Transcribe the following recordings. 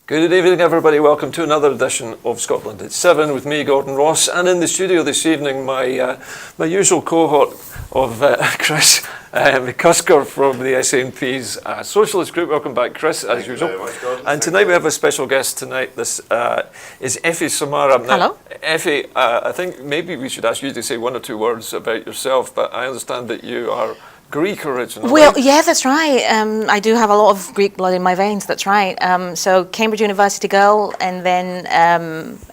Good evening, everybody. Welcome to another edition of Scotland at 7 with me, Gordon Ross, and in the studio this evening, my usual cohort of Chris McCusker from the SNP's Socialist Group. Welcome back, Chris, as usual. Thank you very much, Gordon. And tonight we have a special guest tonight. This is Effie Samara. Hello. Effie, I think maybe we should ask you to say one or two words about yourself, but I understand that you are Greek originally. Well, yeah, that's right. I do have a lot of Greek blood in my veins, that's right. So Cambridge University girl, and then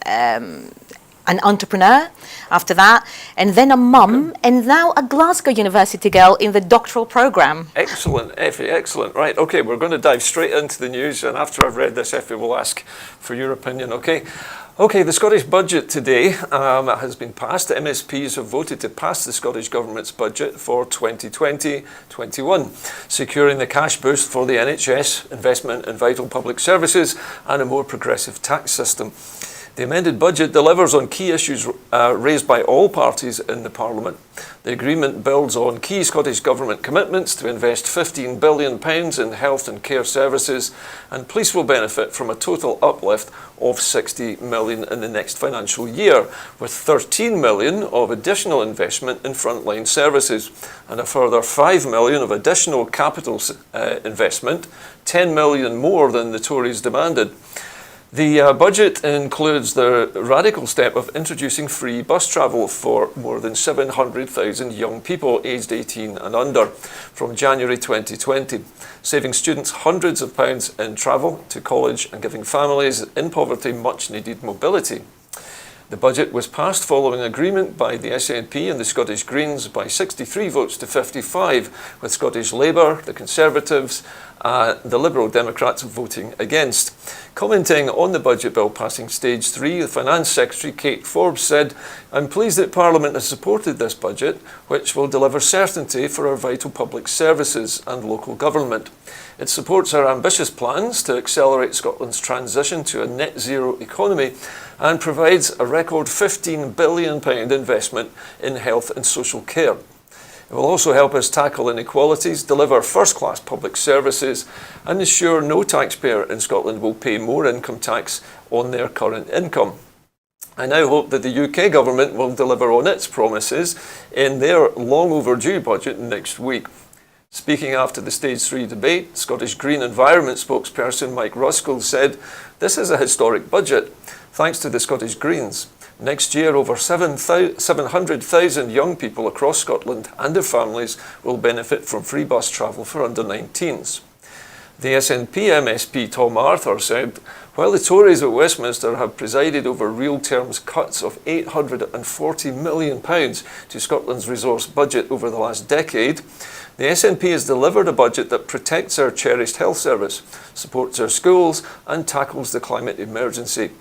an entrepreneur after that, and then a mum, and now a Glasgow University girl in the doctoral programme. Excellent, Effie, excellent. Right, okay, we're going to dive straight into the news, and after I've read this, Effie will ask for your opinion, okay? Okay, the Scottish budget today has been passed. The MSPs have voted to pass the Scottish Government's budget for 2020-21, securing the cash boost for the NHS, investment in vital public services, and a more progressive tax system. The amended budget delivers on key issues raised by all parties in the Parliament. The agreement builds on key Scottish Government commitments to invest £15 billion in health and care services, and police will benefit from a total uplift of £60 million in the next financial year, with £13 million of additional investment in frontline services and a further £5 million of additional capital investment, £10 million more than the Tories demanded. The budget includes the radical step of introducing free bus travel for more than 700,000 young people aged 18 and under from January 2020, saving students hundreds of pounds in travel to college and giving families in poverty much needed mobility. The budget was passed following agreement by the SNP and the Scottish Greens by 63 votes to 55, with Scottish Labour, the Conservatives, the Liberal Democrats voting against. Commenting on the budget bill passing stage 3, the Finance Secretary Kate Forbes said, "I'm pleased that Parliament has supported this budget, which will deliver certainty for our vital public services and local government. It supports our ambitious plans to accelerate Scotland's transition to a net zero economy and provides a record £15 billion investment in health and social care. It will also help us tackle inequalities, deliver first-class public services, and ensure no taxpayer in Scotland will pay more income tax on their current income. I now hope that the UK government will deliver on its promises in their long overdue budget next week." Speaking after the Stage 3 debate, Scottish Green Environment spokesperson Mike Ruskell said, "This is a historic budget, thanks to the Scottish Greens. Next year, over 700,000 young people across Scotland and their families will benefit from free bus travel for under-19s. The SNP MSP Tom Arthur said, "While the Tories at Westminster have presided over real terms cuts of £840 million to Scotland's resource budget over the last decade, the SNP has delivered a budget that protects our cherished health service, supports our schools, and tackles the climate emergency.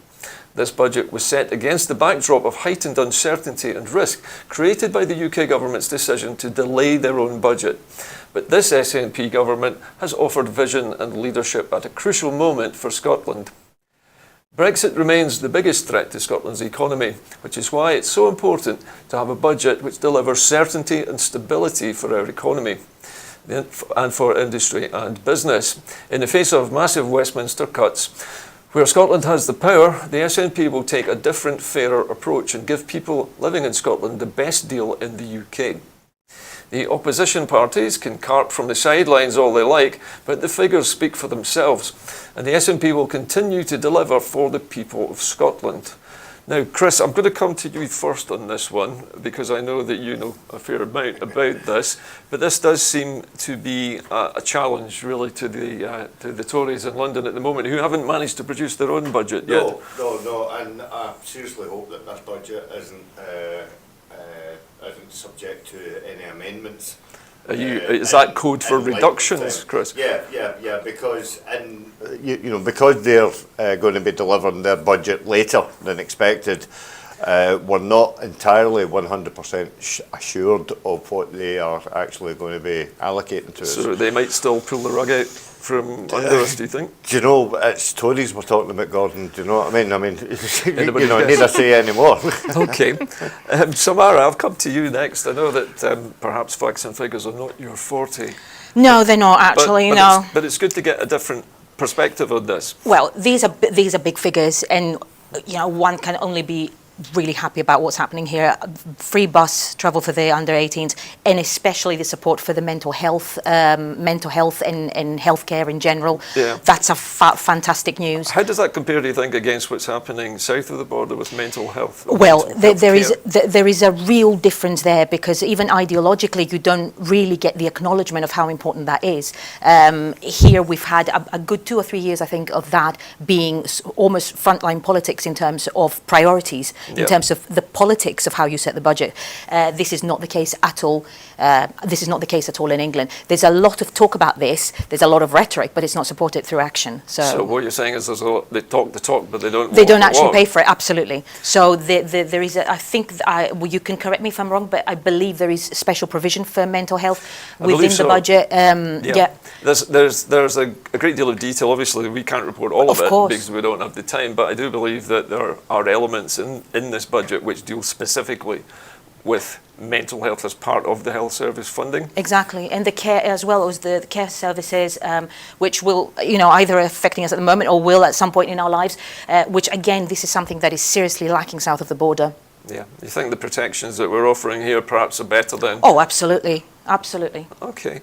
This budget was set against the backdrop of heightened uncertainty and risk created by the UK government's decision to delay their own budget. But this SNP government has offered vision and leadership at a crucial moment for Scotland." Brexit remains the biggest threat to Scotland's economy, which is why it's so important to have a budget which delivers certainty and stability for our economy and for industry and business. In the face of massive Westminster cuts, where Scotland has the power, the SNP will take a different, fairer approach and give people living in Scotland the best deal in the UK. The opposition parties can carp from the sidelines all they like, but the figures speak for themselves, and the SNP will continue to deliver for the people of Scotland. Now, Chris, I'm going to come to you first on this one, because I know that you know a fair amount about this, but this does seem to be a challenge, really, to the Tories in London at the moment, who haven't managed to produce their own budget yet. No, and I seriously hope that this budget isn't subject to any amendments. Is that code for reductions, Chris? Yeah, because because they're going to be delivering their budget later than expected, we're not entirely 100% assured of what they are actually going to be allocating to us. So they might still pull the rug out from under us, do you think? Do you know, it's Tories we're talking about, Gordon, do you know what I mean? Need I say any more? Okay. Samara, I'll come to you next. I know that perhaps facts and figures are not your forte. No, they're not actually, but no. But it's good to get a different perspective on this? Well, these are big figures, and one can only be really happy about what's happening here. Free bus travel for the under 18s, and especially the support for the mental health and healthcare in general. Yeah. That's a fantastic news. How does that compare, do you think, against what's happening south of the border with mental health? Well, there is a real difference there, because even ideologically, you don't really get the acknowledgement of how important that is. Here we've had a good 2 or 3 years, I think, of that being almost frontline politics in terms of priorities. In terms of the politics of how you set the budget. This is not the case at all. This is not the case at all in England. There's a lot of talk about this. There's a lot of rhetoric, but it's not supported through action. So what you're saying is they talk the talk, but they don't. They don't actually pay for it. Absolutely. So there is I think you can correct me if I'm wrong, but I believe there is special provision for mental health within the budget. Yeah. There's a great deal of detail. Obviously, we can't report all of it course. because we don't have the time. But I do believe that there are elements in this budget which deal specifically with mental health as part of the health service funding. Exactly, and the care as well as the care services, which will, either affecting us at the moment or will at some point in our lives, which again, this is something that is seriously lacking south of the border. Yeah, you think the protections that we're offering here perhaps are better than? Oh, absolutely, absolutely. Okay.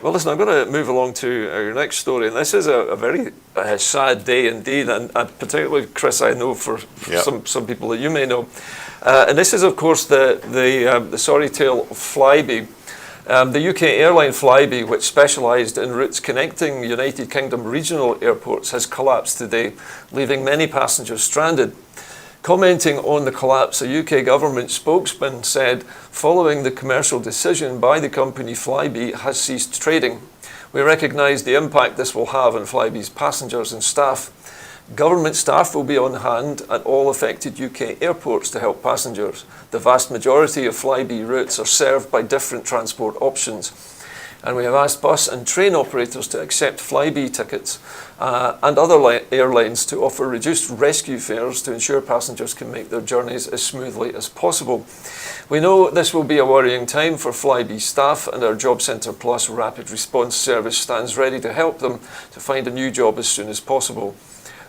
Well, listen, I'm going to move along to our next story, and this is a very sad day indeed, and particularly, Chris, I know for some people that you may know. And this is, of course, the sorry tale of Flybe. The UK airline Flybe, which specialised in routes connecting United Kingdom regional airports, has collapsed today, leaving many passengers stranded. Commenting on the collapse, a UK government spokesman said, following the commercial decision by the company, Flybe has ceased trading. We recognise the impact this will have on Flybe's passengers and staff. Government staff will be on hand at all affected UK airports to help passengers. The vast majority of Flybe routes are served by different transport options. And we have asked bus and train operators to accept Flybe tickets and other airlines to offer reduced rescue fares to ensure passengers can make their journeys as smoothly as possible. We know this will be a worrying time for Flybe staff, and our Job Centre Plus rapid response service stands ready to help them to find a new job as soon as possible.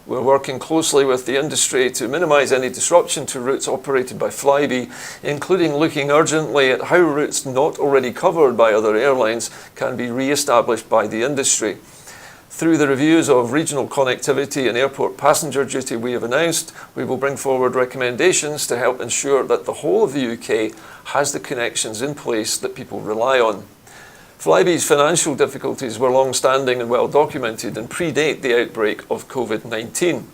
We're working closely with the industry to minimise any disruption to routes operated by Flybe, including looking urgently at how routes not already covered by other airlines can be re-established by the industry. Through the reviews of regional connectivity and airport passenger duty we have announced, we will bring forward recommendations to help ensure that the whole of the UK has the connections in place that people rely on. Flybe's financial difficulties were long-standing and well documented and predate the outbreak of COVID-19.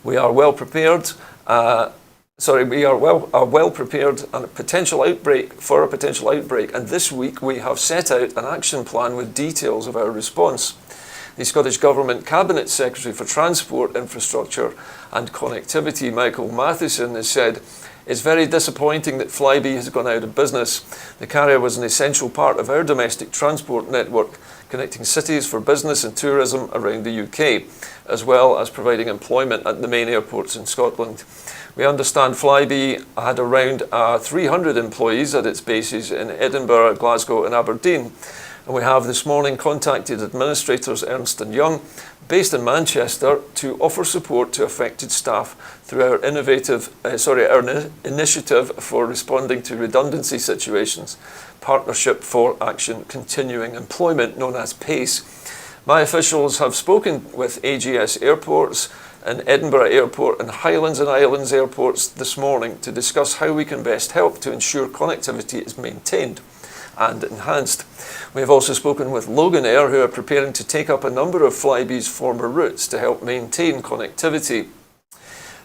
We are well prepared. We are well prepared on a potential outbreak, and this week we have set out an action plan with details of our response. The Scottish Government Cabinet Secretary for Transport, Infrastructure and Connectivity, Michael Matheson, has said, "It's very disappointing that Flybe has gone out of business. The carrier was an essential part of our domestic transport network, connecting cities for business and tourism around the UK, as well as providing employment at the main airports in Scotland. We understand Flybe had around 300 employees at its bases in Edinburgh, Glasgow and Aberdeen. And we have this morning contacted administrators Ernst & Young, based in Manchester, to offer support to affected staff through our initiative for responding to redundancy situations, Partnership for Action Continuing Employment, known as PACE. My officials have spoken with AGS Airports and Edinburgh Airport and Highlands and Islands Airports this morning to discuss how we can best help to ensure connectivity is maintained and enhanced. We have also spoken with Loganair, who are preparing to take up a number of Flybe's former routes to help maintain connectivity.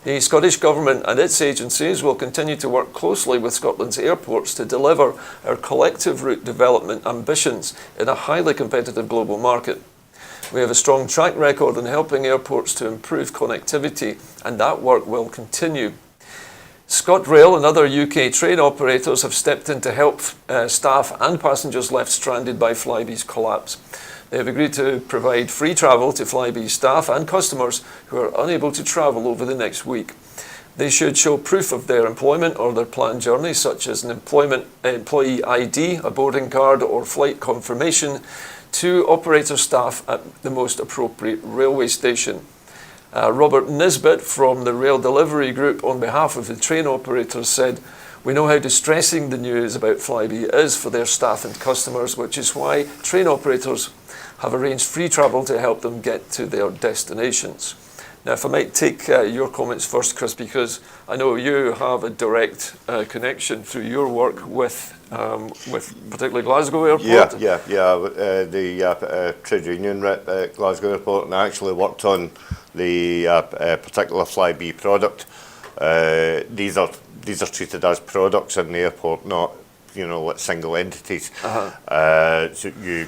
The Scottish Government and its agencies will continue to work closely with Scotland's airports to deliver our collective route development ambitions in a highly competitive global market. We have a strong track record in helping airports to improve connectivity, and that work will continue. ScotRail and other UK train operators have stepped in to help staff and passengers left stranded by Flybe's collapse. They have agreed to provide free travel to Flybe staff and customers who are unable to travel over the next week. They should show proof of their employment or their planned journey, such as an employee ID, a boarding card or flight confirmation, 2 operator staff at the most appropriate railway station. Robert Nisbet from the Rail Delivery Group, on behalf of the train operators, said, "We know how distressing the news about Flybe is for their staff and customers, which is why train operators have arranged free travel to help them get to their destinations." Now, if I might take your comments first, Chris, because I know you have a direct connection through your work with particularly Glasgow Airport. The trade union rep at Glasgow Airport, and I actually worked on the particular Flybe product. These are treated as products in the airport, not like single entities. So you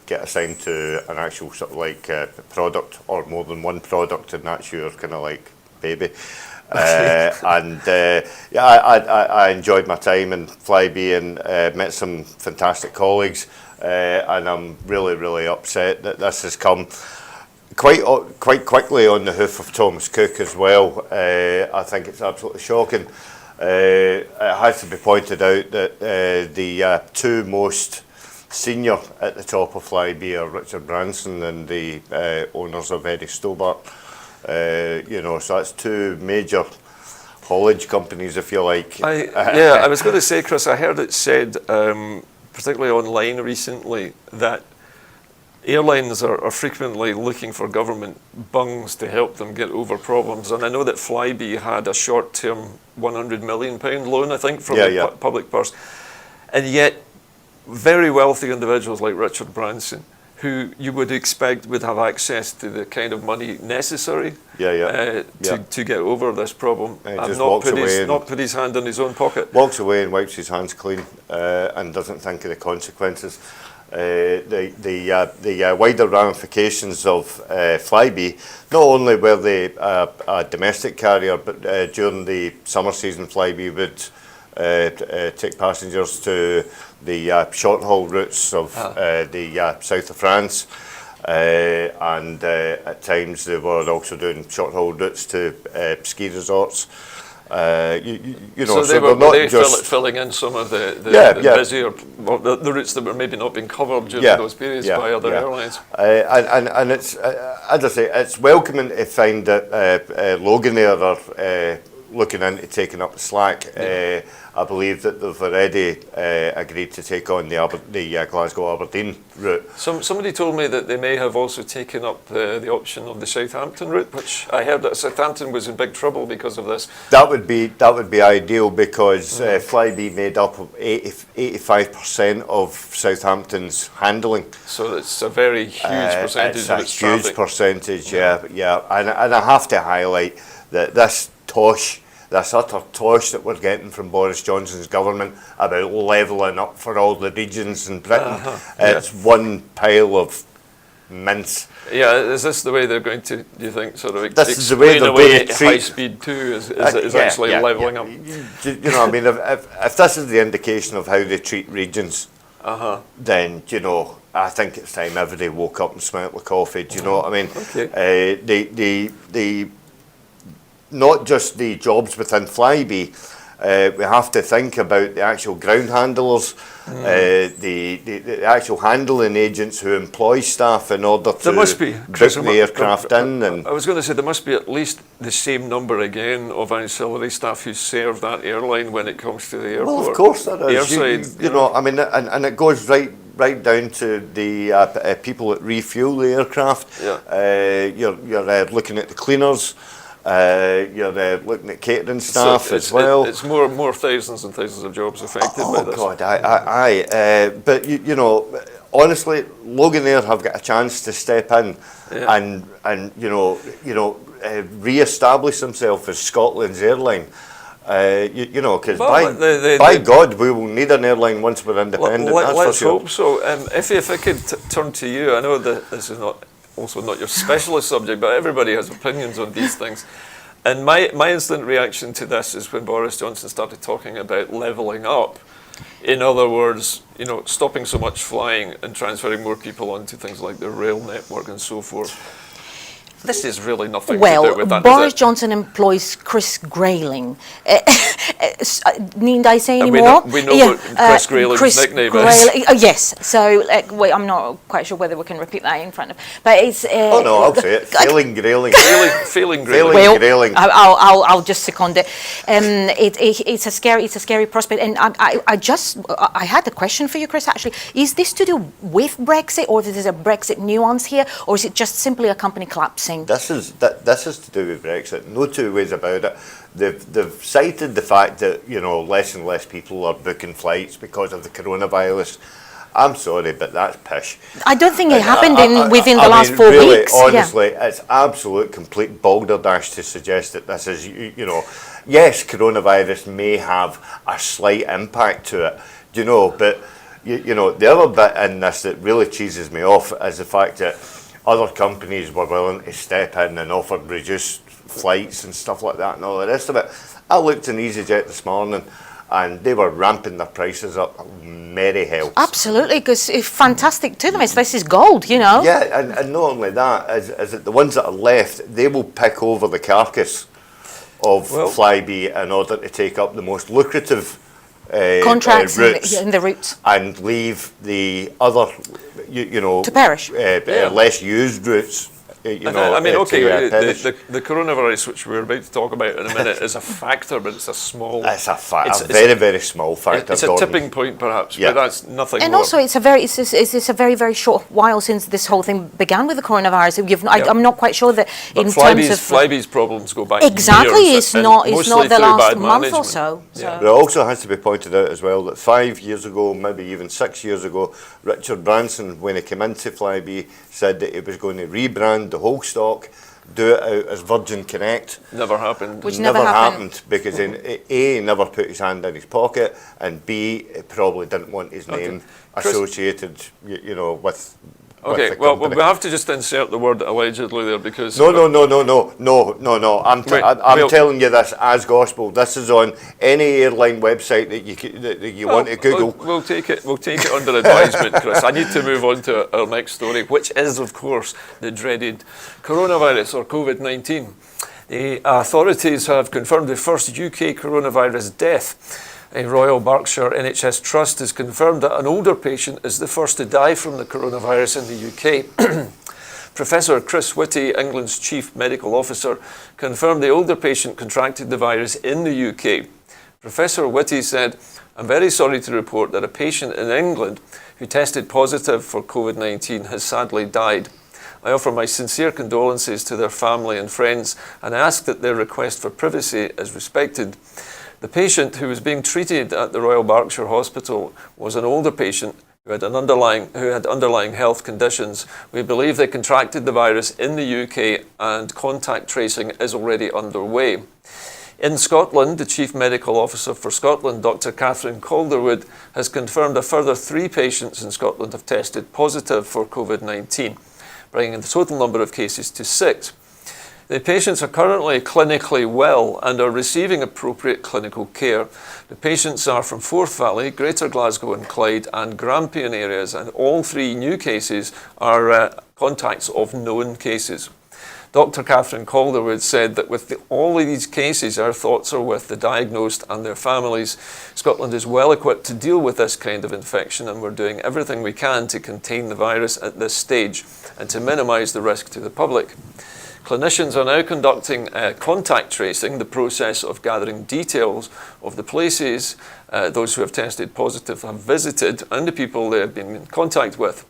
get assigned to an actual sort of like product, or more than one product, and that's your kind of like baby. I enjoyed my time in Flybe and met some fantastic colleagues, and I'm really upset that this has come quite quickly on the hoof of Thomas Cook as well. I think it's absolutely shocking. It has to be pointed out that the 2 most senior at the top of Flybe are Richard Branson and the owners of Eddie Stobart. So that's 2 major haulage companies, if you like. I was going to say, Chris, I heard it said, particularly online recently, that airlines are frequently looking for government bungs to help them get over problems. And I know that Flybe had a short-term £100 million loan, I think, from the public purse. And yet, very wealthy individuals like Richard Branson, who you would expect would have access to the kind of money necessary to get over this problem, and not put his hand in his own pocket. Walks away and wipes his hands clean and doesn't think of the consequences. The wider ramifications of Flybe, not only were they a domestic carrier, but during the summer season Flybe would take passengers to the short-haul routes of the south of France, and at times they were also doing short-haul routes to ski resorts. So they were filling in some of the busier, the routes that were maybe not being covered during those periods by other airlines. And it's, as I say, it's welcoming to find that Loganair are looking into taking up the slack. I believe that they've already agreed to take on the Glasgow-Aberdeen route. Somebody told me that they may have also taken up the option of the Southampton route, which I heard that Southampton was in big trouble because of this. That would be ideal, because Flybe made up of 85% of Southampton's handling. So it's a very huge percentage of its traffic. It's a huge percentage, and I have to highlight that this utter tosh that we're getting from Boris Johnson's government about levelling up for all the regions in Britain, it's one pile of mince. Yeah, is this the way they're going to, do you think, sort of this is the way they're going to treat high speed 2 is actually levelling up? I mean, if this is the indication of how they treat regions, then, I think it's time everybody woke up and smelt the coffee. Do you know what I mean? Okay. Not just the jobs within Flybe, we have to think about the actual ground handlers, the actual handling agents who employ staff in order to book the aircraft in. And I was going to say there must be at least the same number again of ancillary staff who serve that airline when it comes to the airport. Well, of course there is. Airside, I mean, and it goes right down to the people that refuel the aircraft. You're looking at the cleaners. You're looking at catering staff as well. It's more thousands and thousands of jobs affected by this. Oh God, aye. But honestly, Loganair have got a chance to step in and re-establish themselves as Scotland's airline. Because by God, we will need an airline once we're independent. Let's hope so. If I could turn to you, I know that this is also not your specialist subject, but everybody has opinions on these things. And my instant reaction to this is when Boris Johnson started talking about levelling up. In other words, stopping so much flying and transferring more people onto things like the rail network and so forth. This is really nothing to do Well, with that, Boris is it? Johnson employs Chris Grayling. Need I say any And we more? know what Chris Grayling's nickname is. Yes. So, wait, I'm not quite sure whether we can repeat that in front of. But it's. Oh no, I'll say it. Failing Grayling. Failing Grayling. Well, Grayling. I'll just second it. It's a scary prospect, and I had a question for you, Chris. Actually, is this to do with Brexit, or is there a Brexit nuance here, or is it just simply a company collapsing? This is to do with Brexit. No two ways about it. They've cited the fact that less and less people are booking flights because of the coronavirus. I'm sorry, but that's pish. I don't think it happened within the last 4 really, weeks. Honestly, it's absolute complete balderdash to suggest that this is, yes, coronavirus may have a slight impact to it, but the other bit in this that really cheeses me off is the fact that other companies were willing to step in and offer reduced flights and stuff like that and all the rest of it. I looked in EasyJet this morning and they were ramping their prices up. Merry hell. Absolutely, because it's fantastic to them. This is gold, Yeah, and not only that, is that the ones that are left, they will pick over the carcass of Flybe in order to take up the most lucrative contracts routes in the routes and leave the other, to perish. less used routes. The coronavirus, which we're about to talk about in a minute, is a factor, but it's a small. It's a very, very small factor. It's a tipping point, perhaps, but that's nothing. And more. also, it's a very, very short while since this whole thing began with the coronavirus. I'm not quite sure that but in terms of Flybe's problems go back exactly. years, It's not the last month management. or so. Yeah. But it also has to be pointed out as well that 5 years ago, maybe even 6 years ago, Richard Branson, when he came into Flybe, said that he was going to rebrand the whole stock, do it out as Virgin Connect. Never happened. Which never never happened because A, never put his hand in his pocket, and B, probably didn't want his name associated, with. Okay, well, we have to just insert the word allegedly there because... No. I'm telling you this as gospel. This is on any airline website that you want to Google. We'll take it under advisement, Chris. I need to move on to our next story, which is, of course, the dreaded coronavirus or COVID-19. The authorities have confirmed the first UK coronavirus death. A Royal Berkshire NHS Trust has confirmed that an older patient is the first to die from the coronavirus in the UK. Professor Chris Whitty, England's Chief Medical Officer, confirmed the older patient contracted the virus in the UK. Professor Whitty said, "I'm very sorry to report that a patient in England who tested positive for COVID-19 has sadly died. I offer my sincere condolences to their family and friends and ask that their request for privacy is respected." The patient who was being treated at the Royal Berkshire Hospital was an older patient who had underlying health conditions. We believe they contracted the virus in the UK and contact tracing is already underway. In Scotland, the Chief Medical Officer for Scotland, Dr. Catherine Calderwood, has confirmed a further 3 patients in Scotland have tested positive for COVID-19, bringing the total number of cases to 6. The patients are currently clinically well and are receiving appropriate clinical care. The patients are from Forth Valley, Greater Glasgow and Clyde and Grampian areas, and all 3 new cases are contacts of known cases. Dr. Catherine Calderwood said that with all of these cases, our thoughts are with the diagnosed and their families. Scotland is well equipped to deal with this kind of infection, and we're doing everything we can to contain the virus at this stage and to minimise the risk to the public. Clinicians are now conducting contact tracing, the process of gathering details of the places those who have tested positive have visited and the people they have been in contact with.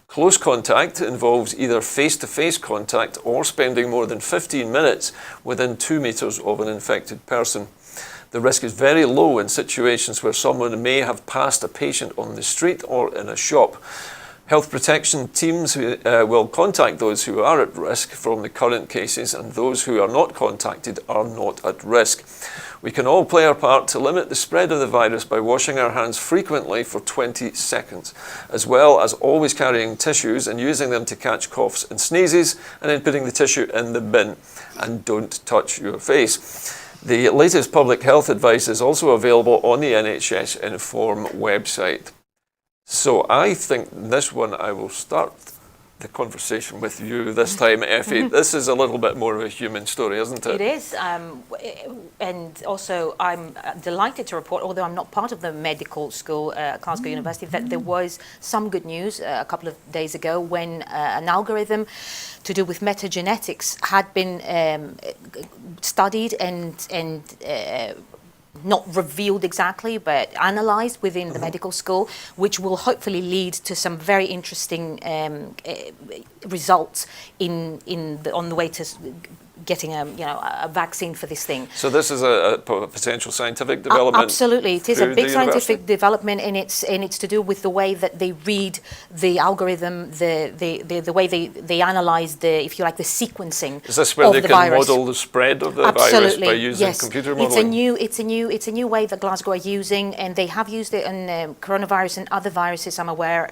Close contact involves either face-to-face contact or spending more than 15 minutes within 2 metres of an infected person. The risk is very low in situations where someone may have passed a patient on the street or in a shop. Health protection teams will contact those who are at risk from the current cases, and those who are not contacted are not at risk. We can all play our part to limit the spread of the virus by washing our hands frequently for 20 seconds, as well as always carrying tissues and using them to catch coughs and sneezes, and then putting the tissue in the bin. And don't touch your face. The latest public health advice is also available on the NHS Inform website. So I think this one I will start the conversation with you this time, Effie. This is a little bit more of a human story, isn't it? It is, and also I'm delighted to report, although I'm not part of the medical school at Glasgow University, that there was some good news a couple of days ago when an algorithm to do with metagenetics had been studied and not revealed exactly, but analysed within the medical school, which will hopefully lead to some very interesting results on the way to getting a vaccine for this thing. So this is a potential scientific development. Absolutely, it is a big scientific university? development, and it's to do with the way that they read the algorithm, the way they analyse the, if you like, the sequencing. Is this where of they the can virus. model the spread of the Absolutely, virus by using yes. computer modelling? It's a new way that Glasgow are using, and they have used it on coronavirus and other viruses, I'm aware,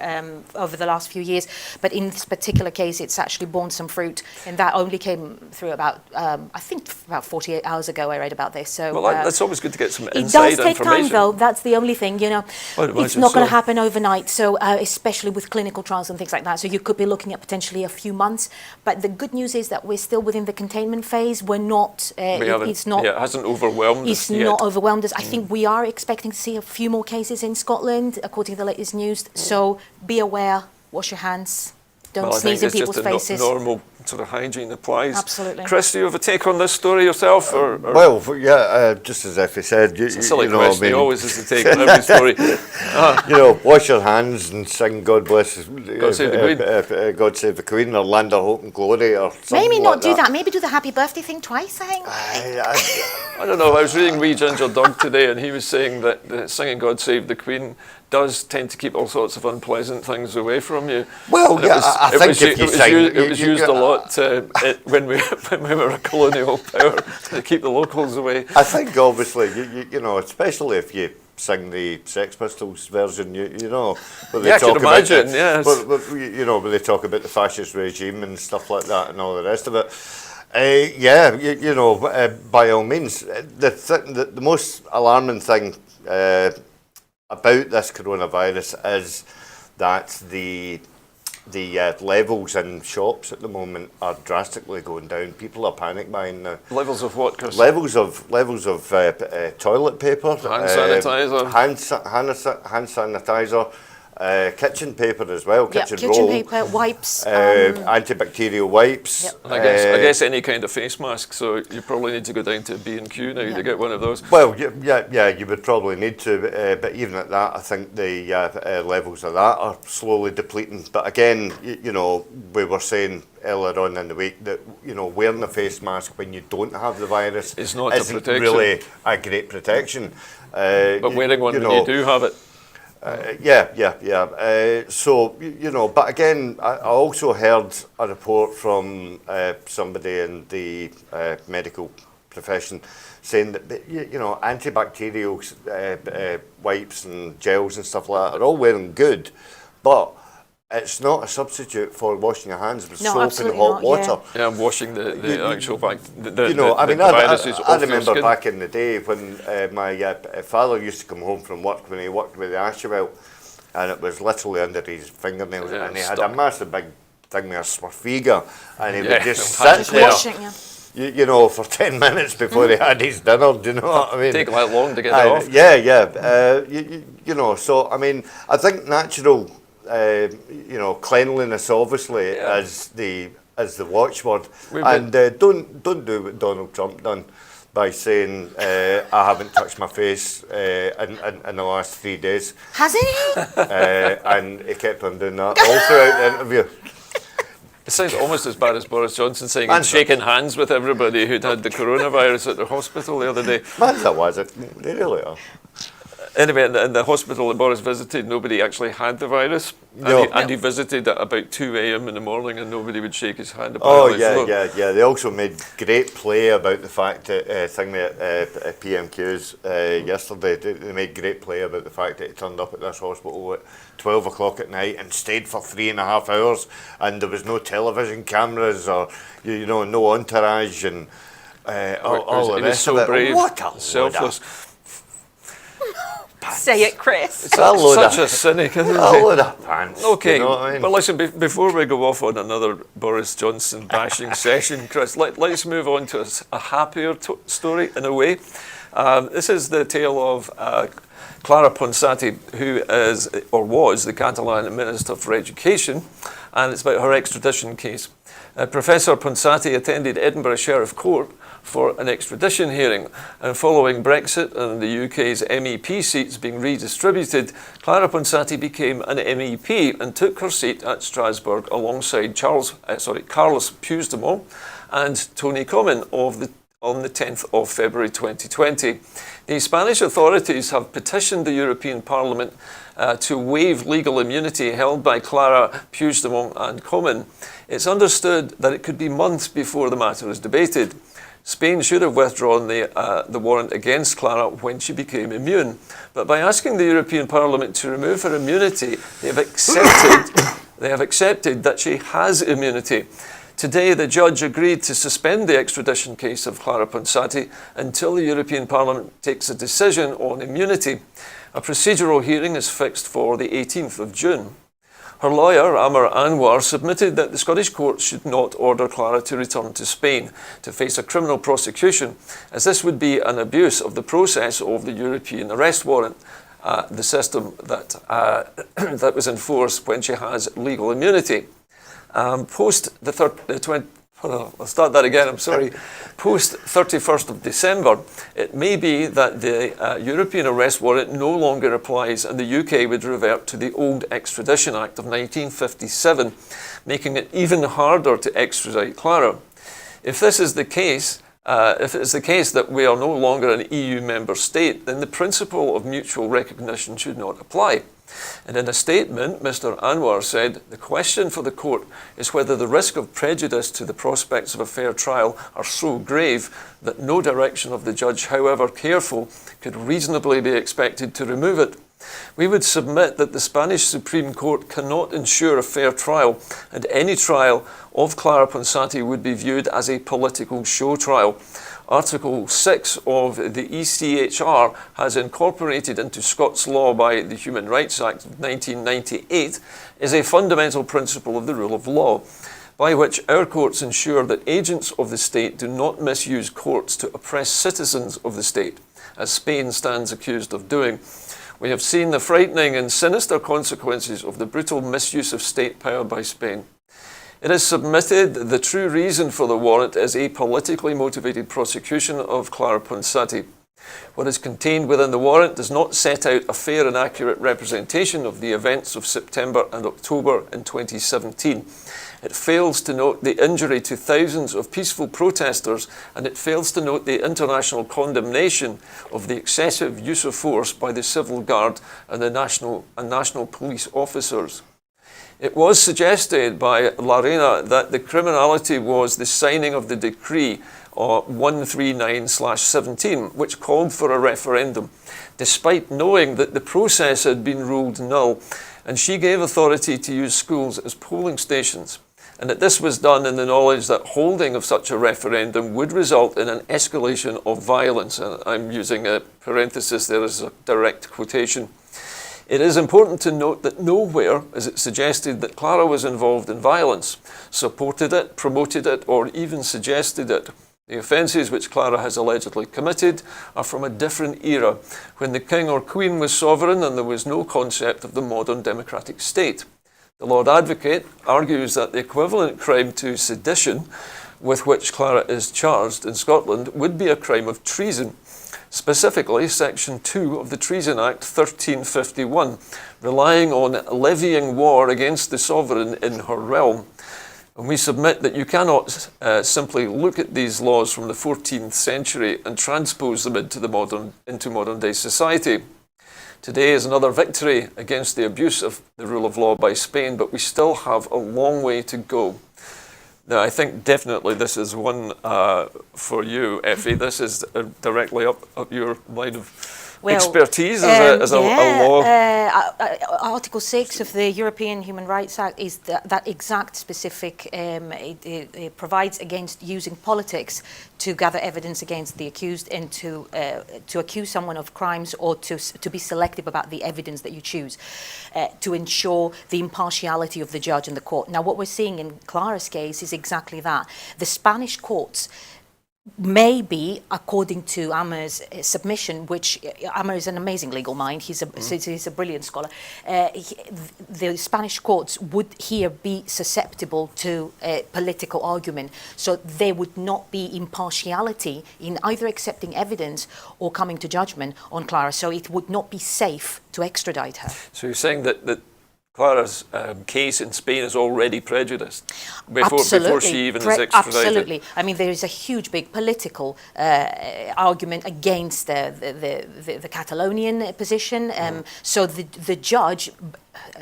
over the last few years. But in this particular case, it's actually borne some fruit, and that only came through about, I think, about 48 hours ago. I read about this. So Well, that's always good to get some it inside does take information. time, though. That's the only thing, I'd It's imagine not going so. to happen overnight. So especially with clinical trials and things like that. So you could be looking at potentially a few months. But the good news is that we're still within the containment phase. We're not. It's not. Yeah, it hasn't overwhelmed It's us yet. not overwhelmed us. I think we are expecting to see a few more cases in Scotland, according to the latest news. So be aware. Wash your hands. Don't Well, I think sneeze in it's people's just faces. normal sort of hygiene applies. Absolutely. Chris, do you have a take on this story yourself? Or Well, yeah, just as Effie said, it's a silly you know, question. I He mean, always has to take on every story. wash your hands and sing "God bless, God save the Queen." God save the Queen," or "Land of Hope and Glory," or something Maybe like not do that. Maybe do the happy birthday thing twice, I think. I don't know. I was reading Wee Ginger Dog today, and he was saying that singing "God Save the Queen" does tend to keep all sorts of unpleasant things away from you. Well, And yeah, I think if you sing, it was used a lot when we were a colonial power to keep the locals away. I think obviously, you know, especially if you sing the Sex Pistols version, you know, where they Yeah, I can talk about imagine, yes. where they talk about the fascist regime and stuff like that and all the rest of it. By all means, the most alarming thing about this coronavirus is that the levels in shops at the moment are drastically going down. People are panic buying now. Levels of what, Chris? Levels of toilet paper, Hand sanitizer. hand sanitizer, kitchen paper as well, Yep, kitchen kitchen roll, paper, wipes. antibacterial wipes. Yep. And I guess any kind of face mask. So you probably need to go down to B&Q now to get one of those. Well, yeah, you would probably need to, but even at that, I think the levels of that are slowly depleting. But again, we were saying earlier on in the week that wearing a face mask when you don't have the virus It's not a isn't protection. really a great protection. But wearing one when you do have it. But again, I also heard a report from somebody in the medical profession saying that antibacterial wipes and gels and stuff like that are all well and good, but it's not a substitute for washing your hands with soap and hot water. Yeah, I'm washing the actual viruses I off your remember skin. back in the day when my father used to come home from work when he worked with the Asheville, and it was literally under his fingernails, Yeah, and he had stuck. a massive big thing with a Swarfiga, and he Yeah, would just no, sit there, Washing, for 10 minutes before he had his dinner. Do you know what I mean? Take that long to get it off. So I mean, I think natural, cleanliness obviously is the watchword, and don't do what Donald Trump done by saying I haven't touched my face in the last 3 days. Has he? And he kept on doing that all throughout the interview. It sounds almost as bad as Boris Johnson saying he'd shaking hands with everybody who'd had the coronavirus at the hospital the other day. Man, that was it. They really are. Anyway, in the hospital that Boris visited, nobody actually had the virus. And he visited at about 2 a.m. in the morning and nobody would shake his hand. Yeah. They also made great play about the fact that at PMQs yesterday. They made great play about the fact that he turned up at this hospital at 12 o'clock at night and stayed for 3.5 hours, and there was no television cameras or no entourage and all the rest so of it. brave, What a selfless. pants. Say it, Chris. It's a load Such of, a cynic, isn't a it? load of pants. Okay, You know what I mean? but listen, before we go off on another Boris Johnson bashing session, Chris, let's move on to a happier story in a way. This is the tale of Clara Ponsati, who is, or was, the Catalan Minister for Education, and it's about her extradition case. Professor Ponsati attended Edinburgh Sheriff Court for an extradition hearing, and following Brexit and the UK's MEP seats being redistributed, Clara Ponsati became an MEP and took her seat at Strasbourg alongside Carlos Puigdemont and Tony Comyn on the 10th of February 2020. The Spanish authorities have petitioned the European Parliament to waive legal immunity held by Clara, Puigdemont and Comyn. It's understood that it could be months before the matter is debated. Spain should have withdrawn the warrant against Clara when she became immune. But by asking the European Parliament to remove her immunity, they have accepted that she has immunity. Today, the judge agreed to suspend the extradition case of Clara Ponsati until the European Parliament takes a decision on immunity. A procedural hearing is fixed for the 18th of June. Her lawyer, Amar Anwar, submitted that the Scottish courts should not order Clara to return to Spain to face a criminal prosecution, as this would be an abuse of the process of the European arrest warrant, the system that, that was in force when she has legal immunity. Post 31st of December, it may be that the European arrest warrant no longer applies and the UK would revert to the old Extradition Act of 1957, making it even harder to extradite Clara. If this is the case, if it is the case that we are no longer an EU member state, then the principle of mutual recognition should not apply. And in a statement, Mr. Anwar said, "The question for the court is whether the risk of prejudice to the prospects of a fair trial are so grave that no direction of the judge, however careful, could reasonably be expected to remove it. We would submit that the Spanish Supreme Court cannot ensure a fair trial, and any trial of Clara Ponsati would be viewed as a political show trial. Article 6 of the ECHR has incorporated into Scots law by the Human Rights Act of 1998 is a fundamental principle of the rule of law, by which our courts ensure that agents of the state do not misuse courts to oppress citizens of the state, as Spain stands accused of doing. We have seen the frightening and sinister consequences of the brutal misuse of state power by Spain. It is submitted the true reason for the warrant is a politically motivated prosecution of Clara Ponsati. What is contained within the warrant does not set out a fair and accurate representation of the events of September and October in 2017. It fails to note the injury to thousands of peaceful protesters, and it fails to note the international condemnation of the excessive use of force by the Civil Guard and the national police officers. It was suggested by Lorena that the criminality was the signing of the decree 139/17, which called for a referendum, despite knowing that the process had been ruled null, and she gave authority to use schools as polling stations, and that this was done in the knowledge that holding of such a referendum would result in an escalation of violence, and I'm using a parenthesis there as a direct quotation. It is important to note that nowhere is it suggested that Clara was involved in violence, supported it, promoted it, or even suggested it. The offences which Clara has allegedly committed are from a different era, when the King or Queen was sovereign and there was no concept of the modern democratic state. The Lord Advocate argues that the equivalent crime to sedition, with which Clara is charged in Scotland, would be a crime of treason. Specifically, Section 2 of the Treason Act 1351, relying on levying war against the sovereign in her realm. And we submit that you cannot simply look at these laws from the 14th century and transpose them into modern day society. Today is another victory against the abuse of the rule of law by Spain, but we still have a long way to go. Now, I think definitely this is one for you, Effie. This is directly up your line of expertise as a law? Article 6 of the European Human Rights Act is that exact specific, it provides against using politics to gather evidence against the accused and to accuse someone of crimes or to be selective about the evidence that you choose, to ensure the impartiality of the judge and the court. Now, what we're seeing in Clara's case is exactly that. The Spanish courts, maybe, according to Amer's submission, which Amer is an amazing legal mind, he's a brilliant scholar, the Spanish courts would here be susceptible to political argument. So there would not be impartiality in either accepting evidence or coming to judgment on Clara. So it would not be safe to extradite her. So you're saying that Clara's case in Spain is already prejudiced before she even is extradited? Absolutely. I mean, there is a huge, big political argument against the Catalonian position. So the judge,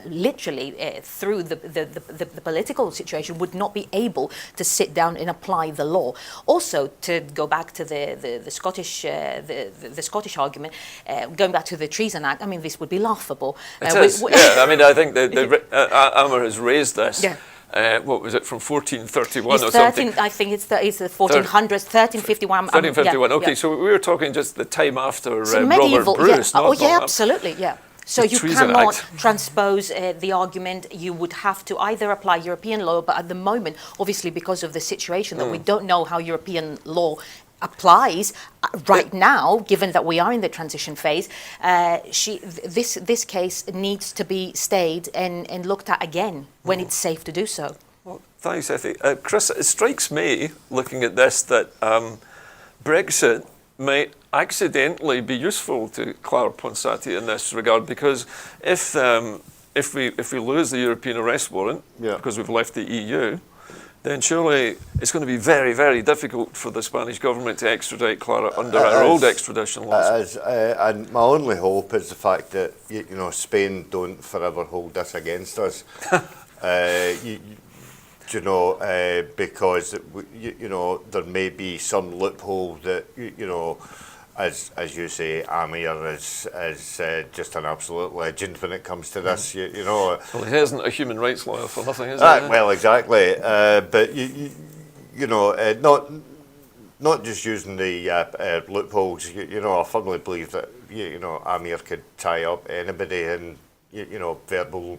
literally through the political situation, would not be able to sit down and apply the law. Also, to go back to the Scottish argument, going back to the Treason Act, I mean, this would be laughable. It is. Yeah, I mean, I think Amer has raised this. Yeah. What was it, from 1431 it's or something? I think it's the 1400s, 1351. 1351. Okay, yeah. so we were talking just the time after So Robert medieval, Bruce. yeah. Absolutely, yeah. So The you Treason cannot Act. transpose the argument. You would have to either apply European law, but at the moment, obviously, because of the situation that we don't know how European law applies right now, given that we are in the transition phase, this case needs to be stayed and looked at again when it's safe to do so. Well, thanks, Effie. Chris, it strikes me, looking at this, that Brexit might accidentally be useful to Clara Ponsati in this regard, because if we lose the European arrest warrant because we've left the EU, then surely it's going to be very, very difficult for the Spanish government to extradite Clara under our old extradition laws. And my only hope is the fact that Spain don't forever hold this against us. Because there may be some loophole that as you say, Amir is just an absolute legend when it comes to this. Well, he isn't a human rights lawyer for nothing, is he? Well, exactly. But not just using the loopholes. I firmly believe that Amir could tie up anybody in verbal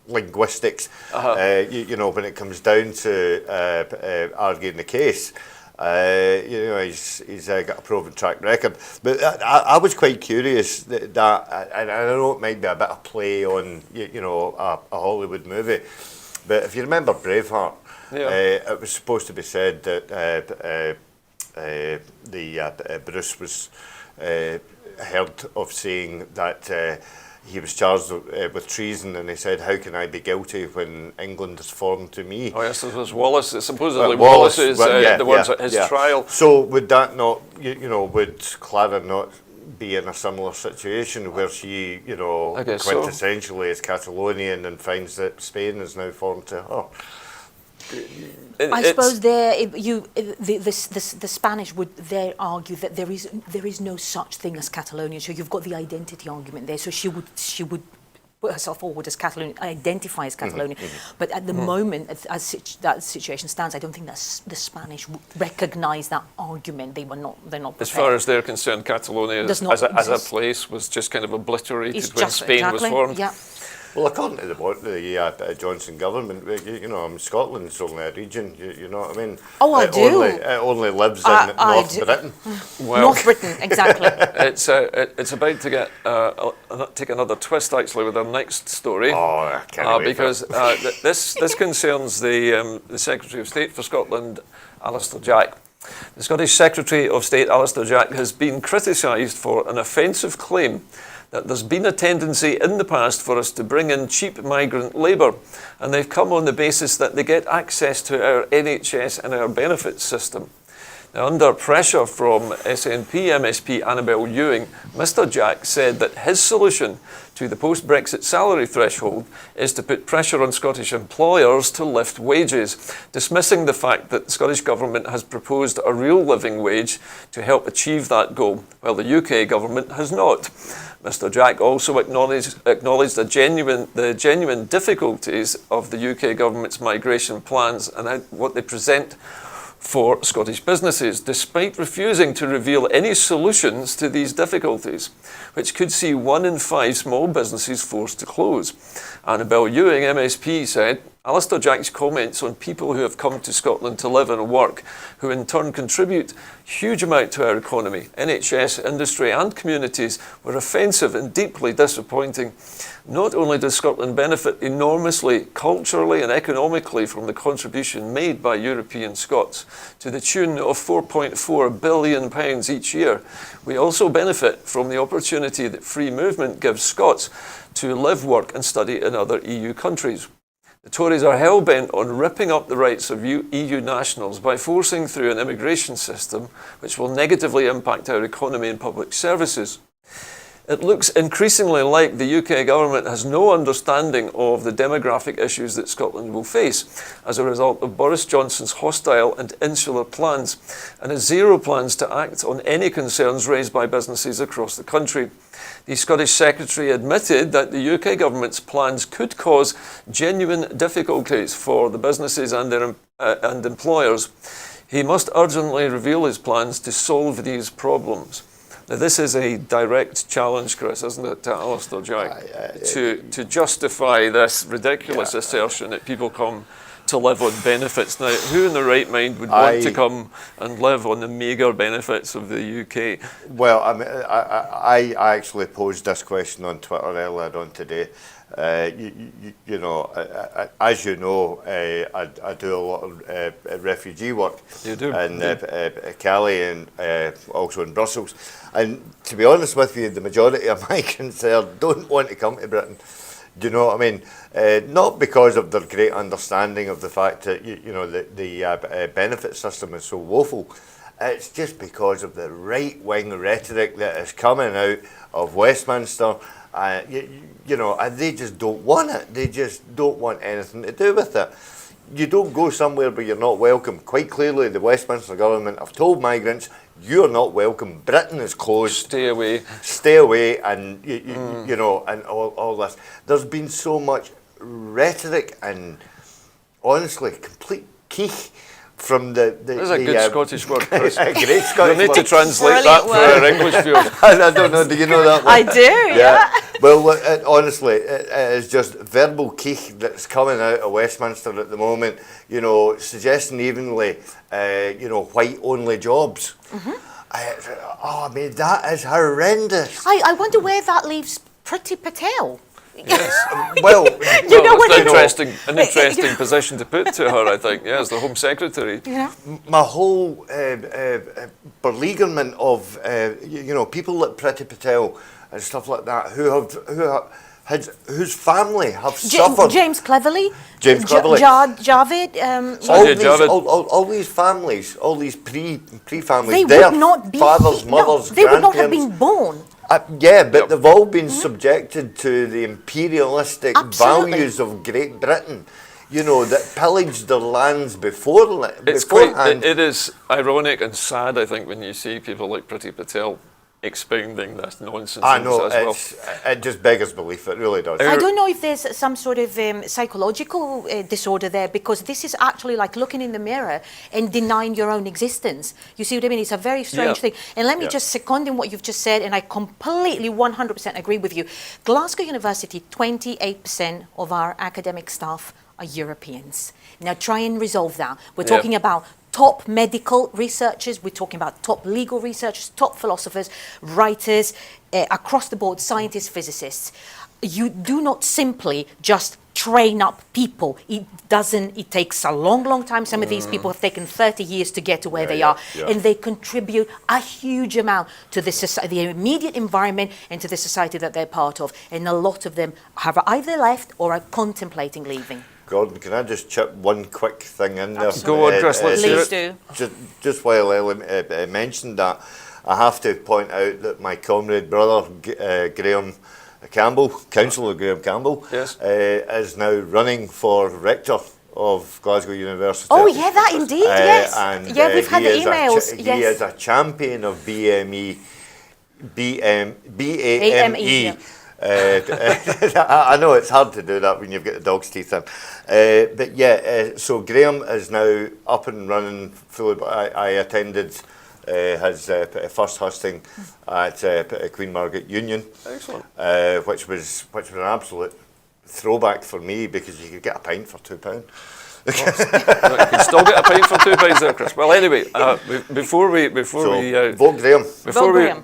linguistics. When it comes down to arguing the case. He's got a proven track record. But I was quite curious that and I know it might be a bit of play on a Hollywood movie, but if you remember Braveheart, it was supposed to be said that Bruce was heard of saying that he was charged with treason, and he said, "How can I be guilty when England is foreign to me?" Oh yes, this was Wallace. Supposedly Wallace is the ones at his trial. So would that not, would Clara not be in a similar situation where she, quintessentially is Catalonian and finds that Spain is now foreign to her? I suppose the Spanish would argue that there is no such thing as Catalonia. So you've got the identity argument there. So she would put herself forward as Catalonia, identify as Catalonia. But at the moment, as that situation stands, I don't think that the Spanish would recognise that argument. They're not prepared. As far as they're concerned, Catalonia as a place was just kind of obliterated when Spain was formed. Yeah. Well, according to the Johnson government, Scotland's only a region. You know what I mean? Oh, I do. It only lives in North Britain. Well, North Britain, exactly. It's about to take another twist actually with our next story. Oh, I can't wait because this concerns the Secretary of State for Scotland, Alistair Jack. The Scottish Secretary of State, Alistair Jack, has been criticised for an offensive claim that there's been a tendency in the past for us to bring in cheap migrant labour, and they've come on the basis that they get access to our NHS and our benefits system. Now, under pressure from SNP MSP Annabel Ewing, Mr Jack said that his solution to the post-Brexit salary threshold is to put pressure on Scottish employers to lift wages, dismissing the fact that the Scottish Government has proposed a real living wage to help achieve that goal, while the UK Government has not. Mr Jack also acknowledged the genuine difficulties of the UK Government's migration plans and what they present for Scottish businesses, despite refusing to reveal any solutions to these difficulties, which could see 1 in 5 small businesses forced to close. Annabel Ewing, MSP, said, Alistair Jack's comments on people who have come to Scotland to live and work, who in turn contribute huge amount to our economy, NHS, industry and communities, were offensive and deeply disappointing. Not only does Scotland benefit enormously culturally and economically from the contribution made by European Scots to the tune of £4.4 billion each year, we also benefit from the opportunity that free movement gives Scots to live, work and study in other EU countries. The Tories are hell-bent on ripping up the rights of EU nationals by forcing through an immigration system which will negatively impact our economy and public services. It looks increasingly like the UK government has no understanding of the demographic issues that Scotland will face as a result of Boris Johnson's hostile and insular plans, and has zero plans to act on any concerns raised by businesses across the country. The Scottish Secretary admitted that the UK government's plans could cause genuine difficulties for the businesses and their employers. He must urgently reveal his plans to solve these problems. Now, this is a direct challenge, Chris, isn't it, to Alistair Jack, to justify this ridiculous assertion that people come to live on benefits. Now, who in their right mind would want to come and live on the meagre benefits of the UK? Well, I mean, I actually posed this question on Twitter earlier on today. You know, as you know, I do a lot of refugee work. You do? In Cali and also in Brussels. And to be honest with you, the majority of migrants there don't want to come to Britain. Do you know what I mean? Not because of their great understanding of the fact that you know the benefit system is so woeful. It's just because of the right-wing rhetoric that is coming out of Westminster. You know, and they just don't want it. They just don't want anything to do with it. You don't go somewhere where you're not welcome. Quite clearly, the Westminster government have told migrants, you're not welcome. Britain is closed. Stay away. Stay away, and you know, and all this. There's been so much rhetoric and, honestly, complete keech from the That's a good Scottish word, Chris. A great Scottish You'll need to word. translate that for our English viewers. I don't know, do you know that one? I do, yeah. Well, honestly, it is just verbal keech that's coming out of Westminster at the moment, you know, suggesting evenly, you know, white-only jobs. I mean, that is horrendous. I wonder where that leaves Priti Patel. Yes. Well, You know what it's an interesting position to put to her, I think, as the Home Secretary. Yeah. my whole beleaguerment of, you know, people like Priti Patel and stuff like that, whose family have suffered. James Cleverly. James Cleverly. Javid. All these families, all these pre-families, They their would not be fathers, mothers, they would not have grandparents. been born. Yeah, but they've all been subjected to the imperialistic Absolutely. values of Great Britain, you know, that pillaged their lands beforehand. It is ironic and sad, I think, when you see people like Priti Patel expounding this nonsense. I know, as well. it just beggars belief, it really does. I don't know if there's some sort of psychological disorder there, because this is actually like looking in the mirror and denying your own existence. You see what I mean? It's a very strange thing. And let me just second in what you've just said, and I completely 100% agree with you. Glasgow University, 28% of our academic staff are Europeans. Now try and resolve that. We're talking about top medical researchers, we're talking about top legal researchers, top philosophers, writers, across the board, scientists, physicists. You do not simply just train up people. It takes a long, long time. Some of these people have taken 30 years to get to where they are, and they contribute a huge amount to the society, the immediate environment, and to the society that they're part of. And a lot of them have either left or are contemplating leaving. Gordon, can I just chip one quick thing in there? Go on, Chris, let's hear Please it. do. Just while Ellie mentioned that, I have to point out that my comrade brother, Graham Campbell, Councillor Graham Campbell, Yes. is now running for rector of Glasgow University. Oh, yeah, that indeed, yes. And yeah, we've had he the is emails. He yes. is a champion of BAME. yeah. I know it's hard to do that when you've got the dog's teeth in. But yeah, so Graham is now up and running fully. I attended his first hosting at Queen Margaret Union. Excellent. Which was an absolute throwback for me because you could get a pint for £2. You can still get a pint for £2 there, Chris. Well, anyway, before we vote Graham.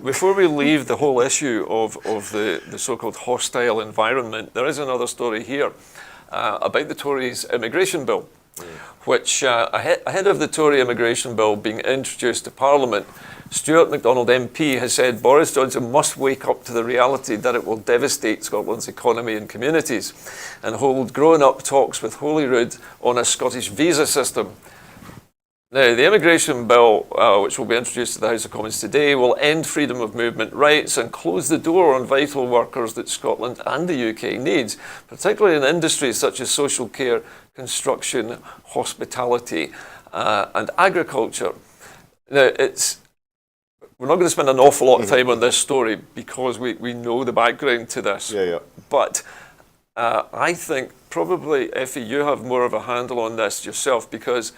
Before we leave the whole issue of the so-called hostile environment, there is another story here about the Tories' immigration bill, which ahead of the Tory immigration bill being introduced to Parliament, Stuart MacDonald MP has said Boris Johnson must wake up to the reality that it will devastate Scotland's economy and communities and hold grown-up talks with Holyrood on a Scottish visa system. Now, the immigration bill, which will be introduced to the House of Commons today, will end freedom of movement rights and close the door on vital workers that Scotland and the UK needs, particularly in industries such as social care, construction, hospitality, and agriculture. Now, we're not going to spend an awful lot of time on this story because we know the background to this. Yeah. But I think probably, Effie, you have more of a handle on this yourself because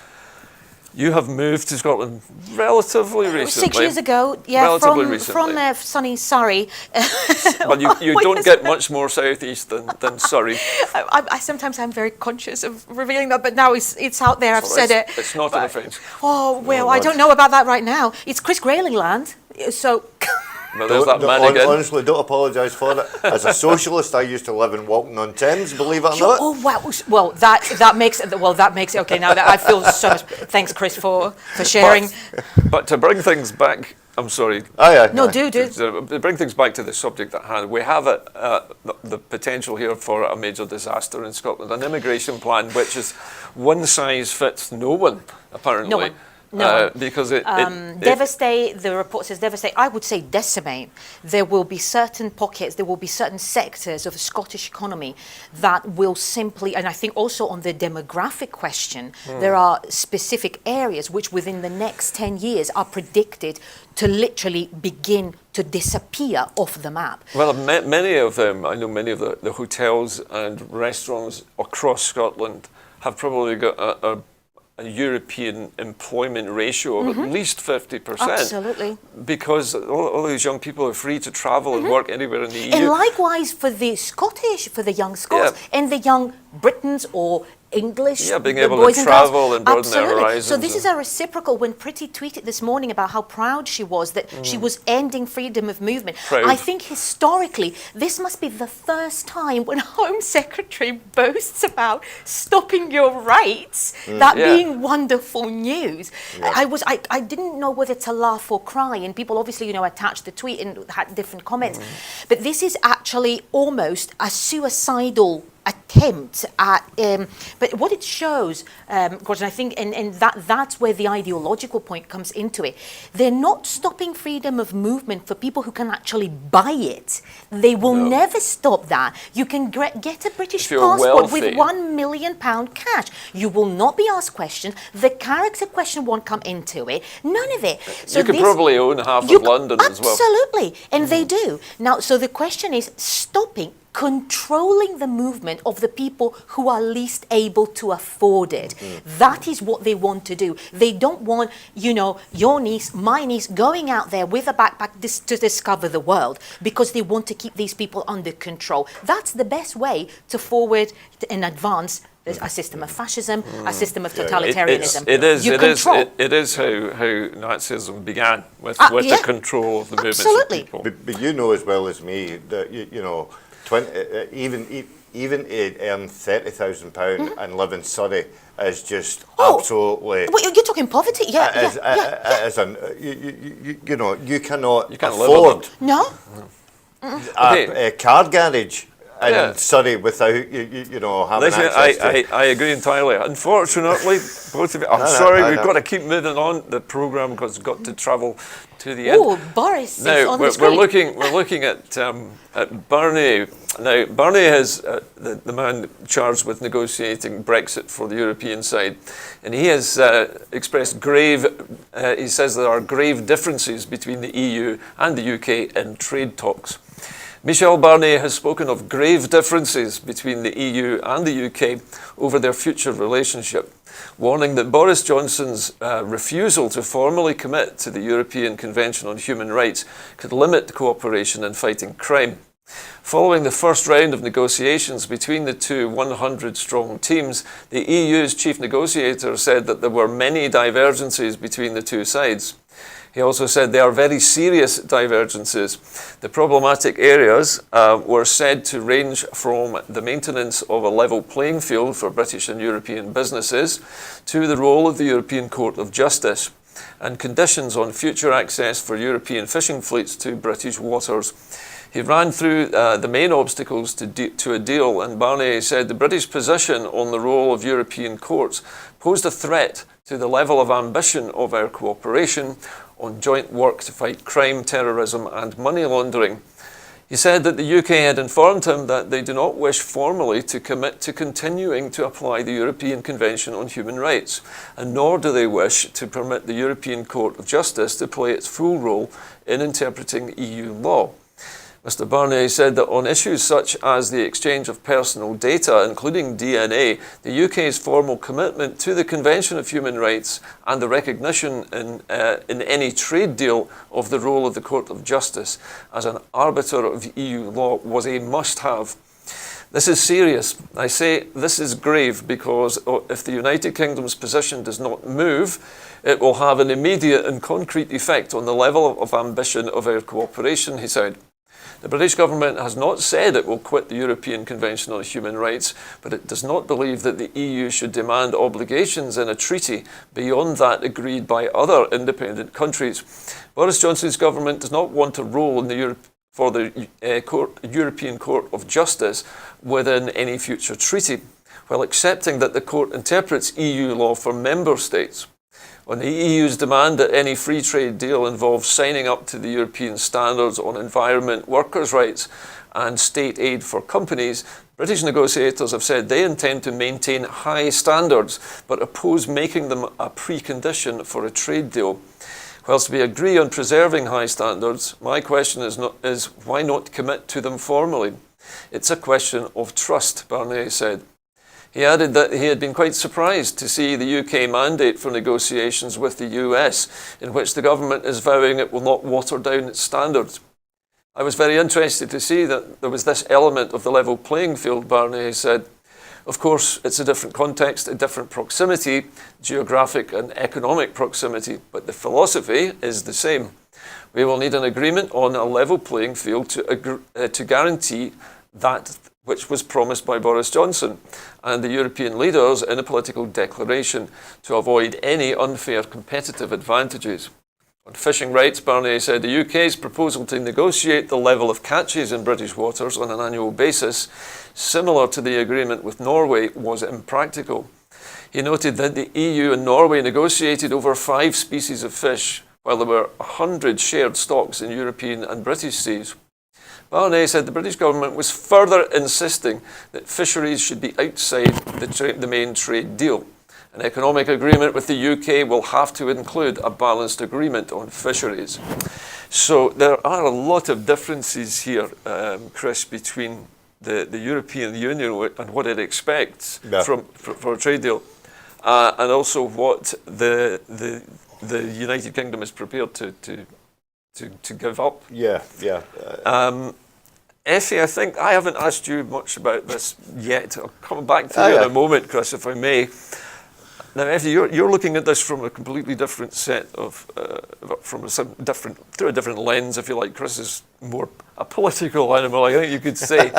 you have moved to Scotland relatively recently. 6 years ago, yeah, Relatively from recently. sunny Surrey. But you don't get much more southeast than Surrey. I sometimes I'm very conscious of revealing that, but now it's out there. I've said it. It's not an offence. Oh well, No, I don't know about that right now. It's Chris Grayling land, so. Well, there's that man again. Honestly, don't apologise for it. As a socialist, I used to live in Walton-on-Thames, believe it or not. Oh wow! Well, that makes it okay. Now that I feel so much. Thanks, Chris, for sharing. But to bring things back, I'm sorry. Oh, yeah. No, do. To bring things back to the subject at hand, we have the potential here for a major disaster in Scotland, an immigration plan which is one size fits no one, apparently. No one. No. Because devastate, the report says devastate, I would say decimate. There will be certain pockets, there will be certain sectors of the Scottish economy that will simply, and I think also on the demographic question, there are specific areas which within the next 10 years are predicted to literally begin to disappear off the map. Well, many of them, I know many of the hotels and restaurants across Scotland have probably got a European employment ratio of at least 50%. Absolutely. Because all these young people are free to travel and work anywhere in the EU. And likewise for the Scottish, for the young Scots and the young Britons or English. Yeah, being able to travel and broaden their horizons. So this is a reciprocal. When Pretty tweeted this morning about how proud she was that she was ending freedom of movement. Proud. I think historically, this must be the first time when Home Secretary boasts about stopping your rights, that being wonderful news. Yeah. I didn't know whether to laugh or cry, and people obviously, attached the tweet and had different comments. But this is actually almost a suicidal attempt at, but what it shows, Gordon, I think, and that's where the ideological point comes into it. They're not stopping freedom of movement for people who can actually buy it. They will never stop that. You can get a British passport with £1 million cash. You will not be asked questions. The character question won't come into it. None of it. So you could probably own half of London as well. Absolutely, and they do. Now, so the question is controlling the movement of the people who are least able to afford it. That is what they want to do. They don't want, your niece, my niece, going out there with a backpack to discover the world because they want to keep these people under control. That's the best way to forward and advance a system of fascism, a system of totalitarianism. It is how Nazism began with the control of the movements of people. But you know as well as me that even to earn £30,000 and live in Surrey is just absolutely. Well, you're talking poverty, you cannot You can't afford live No. a car garage in Surrey without you know having Listen, access to. I agree entirely. Unfortunately, both of you. I'm sorry, we've got to keep moving on. The programme has got to travel to the end. Oh, Boris is Now on the screen. we're looking at Barnier. Now Barnier is the man charged with negotiating Brexit for the European side, and he has expressed grave. He says there are grave differences between the EU and the UK in trade talks. Michel Barnier has spoken of grave differences between the EU and the UK over their future relationship, warning that Boris Johnson's refusal to formally commit to the European Convention on Human Rights could limit cooperation in fighting crime. Following the first round of negotiations between the two 100-strong teams, the EU's chief negotiator said that there were many divergences between the two sides. He also said they are very serious divergences. The problematic areas were said to range from the maintenance of a level playing field for British and European businesses to the role of the European Court of Justice and conditions on future access for European fishing fleets to British waters. He ran through the main obstacles to a deal, and Barnier said the British position on the role of European courts posed a threat to the level of ambition of our cooperation on joint work to fight crime, terrorism and money laundering. He said that the UK had informed him that they do not wish formally to commit to continuing to apply the European Convention on Human Rights, and nor do they wish to permit the European Court of Justice to play its full role in interpreting EU law. Mr. Barnier said that on issues such as the exchange of personal data, including DNA, the UK's formal commitment to the Convention of Human Rights and the recognition in any trade deal of the role of the Court of Justice as an arbiter of EU law was a must-have. This is serious. I say this is grave because if the United Kingdom's position does not move, it will have an immediate and concrete effect on the level of ambition of our cooperation, he said. The British government has not said it will quit the European Convention on Human Rights, but it does not believe that the EU should demand obligations in a treaty beyond that agreed by other independent countries. Boris Johnson's government does not want a role in the European Court of Justice within any future treaty, while accepting that the court interprets EU law for member states. On the EU's demand that any free trade deal involves signing up to the European standards on environment, workers' rights and state aid for companies, British negotiators have said they intend to maintain high standards but oppose making them a precondition for a trade deal. Whilst we agree on preserving high standards, my question is why not commit to them formally? It's a question of trust, Barnier said. He added that he had been quite surprised to see the UK mandate for negotiations with the US, in which the government is vowing it will not water down its standards. I was very interested to see that there was this element of the level playing field, Barnier said. Of course, it's a different context, a different proximity, geographic and economic proximity, but the philosophy is the same. We will need an agreement on a level playing field to guarantee that which was promised by Boris Johnson and the European leaders in a political declaration to avoid any unfair competitive advantages. On fishing rights, Barnier said the UK's proposal to negotiate the level of catches in British waters on an annual basis, similar to the agreement with Norway, was impractical. He noted that the EU and Norway negotiated over 5 species of fish, while there were 100 shared stocks in European and British seas. Barnier said the British government was further insisting that fisheries should be outside the main trade deal. An economic agreement with the UK will have to include a balanced agreement on fisheries. So there are a lot of differences here, Chris, between the European Union and what it expects for a trade deal, and also what the United Kingdom is prepared to give up. Effie, I think I haven't asked you much about this yet. I'll come back to you in a moment, Chris, if I may. Now, Effie, you're looking at this from a completely different set of, through a different lens, if you like. Chris is more a political animal, I think you could say.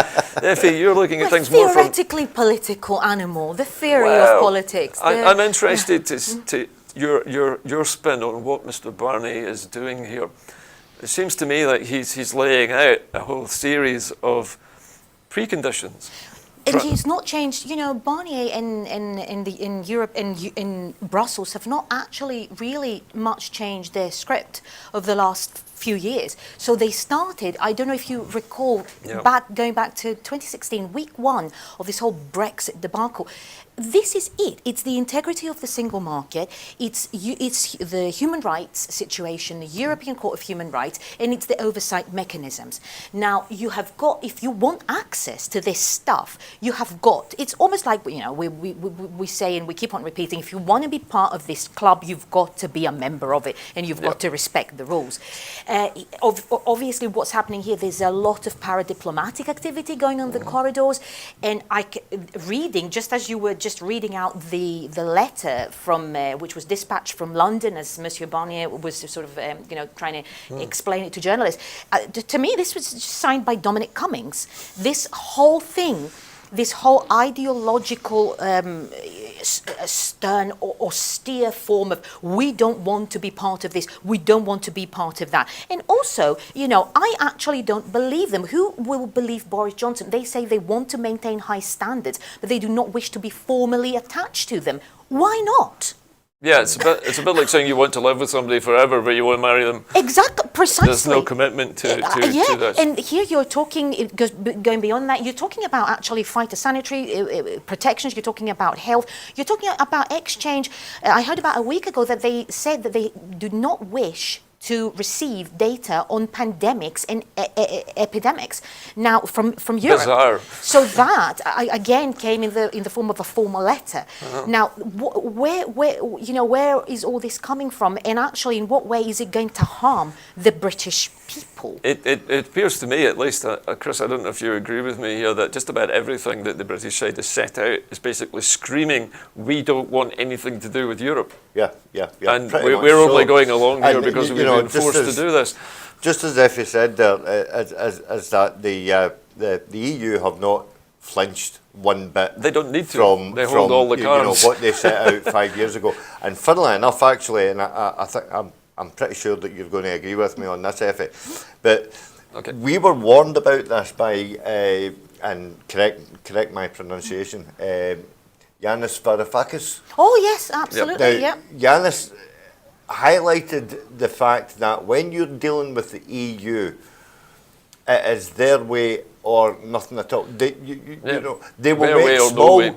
Effie, you're looking at things more from... theoretically political animal, the theory of politics. I'm interested to your spin on what Mr. Barnier is doing here. It seems to me like he's laying out a whole series of preconditions. And he's not changed. You know, Barnier in Europe and in Brussels have not actually really much changed their script of the last few years. So they started, I don't know if you recall, going back to 2016, week one of this whole Brexit debacle. This is it. It's the integrity of the single market. It's the human rights situation, the European Court of Human Rights, and it's the oversight mechanisms. Now, you have got, if you want access to this stuff, you have got, it's almost like, you know, we say and we keep on repeating, if you want to be part of this club, you've got to be a member of it, and you've got to respect the rules. Obviously, what's happening here, there's a lot of paradiplomatic activity going on in the corridors, and reading, just as you were just reading out the letter from which was dispatched from London, as Monsieur Barnier was sort of trying to explain it to journalists. To me, this was signed by Dominic Cummings. This whole thing, this whole ideological, stern or austere form of, we don't want to be part of this, we don't want to be part of that. And also, you know, I actually don't believe them. Who will believe Boris Johnson? They say they want to maintain high standards, but they do not wish to be formally attached to them. Why not? Yeah, it's a bit like saying you want to live with somebody forever, but you want to marry them. Exactly, precisely. There's no commitment to this. And here you're talking, going beyond that, you're talking about actually phytosanitary protections, you're talking about health, you're talking about exchange. I heard about a week ago that they said that they do not wish to receive data on pandemics and epidemics now from Europe. Bizarre. So that again came in the form of a formal letter. Now, where is all this coming from? And actually, in what way is it going to harm the British people? It appears to me, at least, Chris, I don't know if you agree with me here, that just about everything that the British side has set out is basically screaming, we don't want anything to do with Europe. Yeah. And we're only going along here because we've been forced to do this. Just as Effie said there, as that the EU have not flinched one bit. They don't need to. They hold all the cards. What they set out 5 years ago. And funnily enough, actually, and I think I'm pretty sure that you're going to agree with me on this, Effie, but we were warned about this by, and correct my pronunciation, Yanis Varoufakis. Oh yes, absolutely. Now, Yanis highlighted the fact that when you're dealing with the EU, it is their way or nothing at all. They will make small,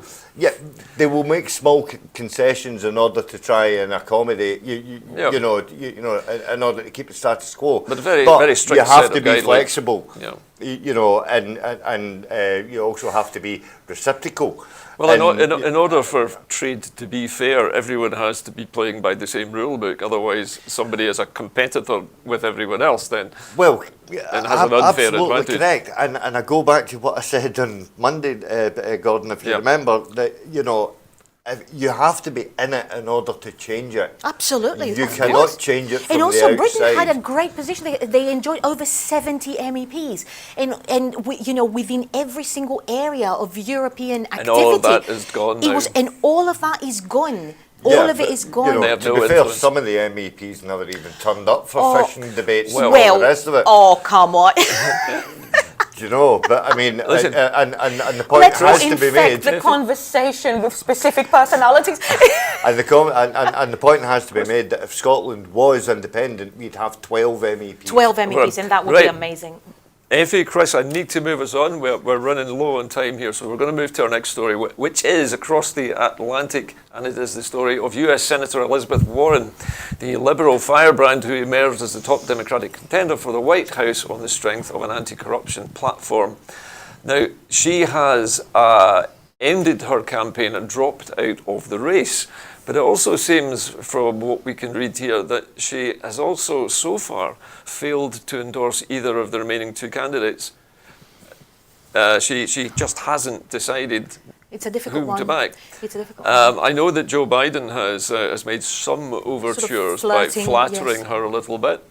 they will make small concessions in order to try and accommodate you know, in order to keep the status quo. But very strict. You have to be flexible. Yeah. You know, and you also have to be reciprocal. Well, in order for trade to be fair, everyone has to be playing by the same rule book. Otherwise, somebody is a competitor with everyone else then. Well, and has an unfair absolutely advantage. Correct. And I go back to what I said on Monday, Gordon, if you remember, that, you know, you have to be in it in order to change it. Absolutely. You cannot change it from the outside. And also, Britain had a great position. They enjoyed over 70 MEPs, and within every single area of European activity. And all of that is gone now. And all of that is gone. All of it is gone. You know, to be fair, some of the MEPs never even turned up for fishing debates and all the rest of it. Oh, come on. You know, but I mean, Listen, and the point has to be made. The conversation with specific personalities. And the point has to be made that if Scotland was independent, we'd have 12 MEPs. 12 MEPs, and that would be amazing. Effie, Chris, I need to move us on. We're running low on time here, so we're going to move to our next story, which is across the Atlantic, and it is the story of US Senator Elizabeth Warren, the liberal firebrand who emerged as the top Democratic contender for the White House on the strength of an anti-corruption platform. Now, she has ended her campaign and dropped out of the race. But it also seems, from what we can read here, that she has also, so far, failed to endorse either of the remaining two candidates. She just hasn't decided It's a difficult whom to back. It's a difficult one. I know that Joe Biden has made some overtures by flattering her a little bit,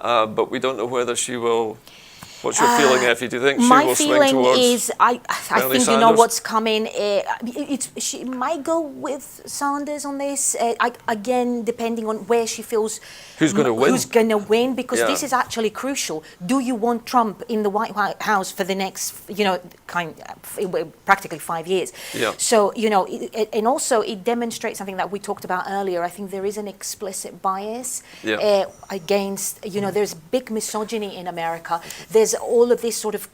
but we don't know whether she will What's your feeling, Effie? Do you think she My will swing feeling towards is, I Bernie think you know Sanders? what's coming. She might go with Sanders on this. Again, depending on where she feels Who's going to win? Who's going to win? Because Yeah. this is actually crucial. Do you want Trump in the White House for the next, practically 5 years? Yeah. So and also it demonstrates something that we talked about earlier. I think there is an explicit bias against. There's big misogyny in America. There's all of this sort of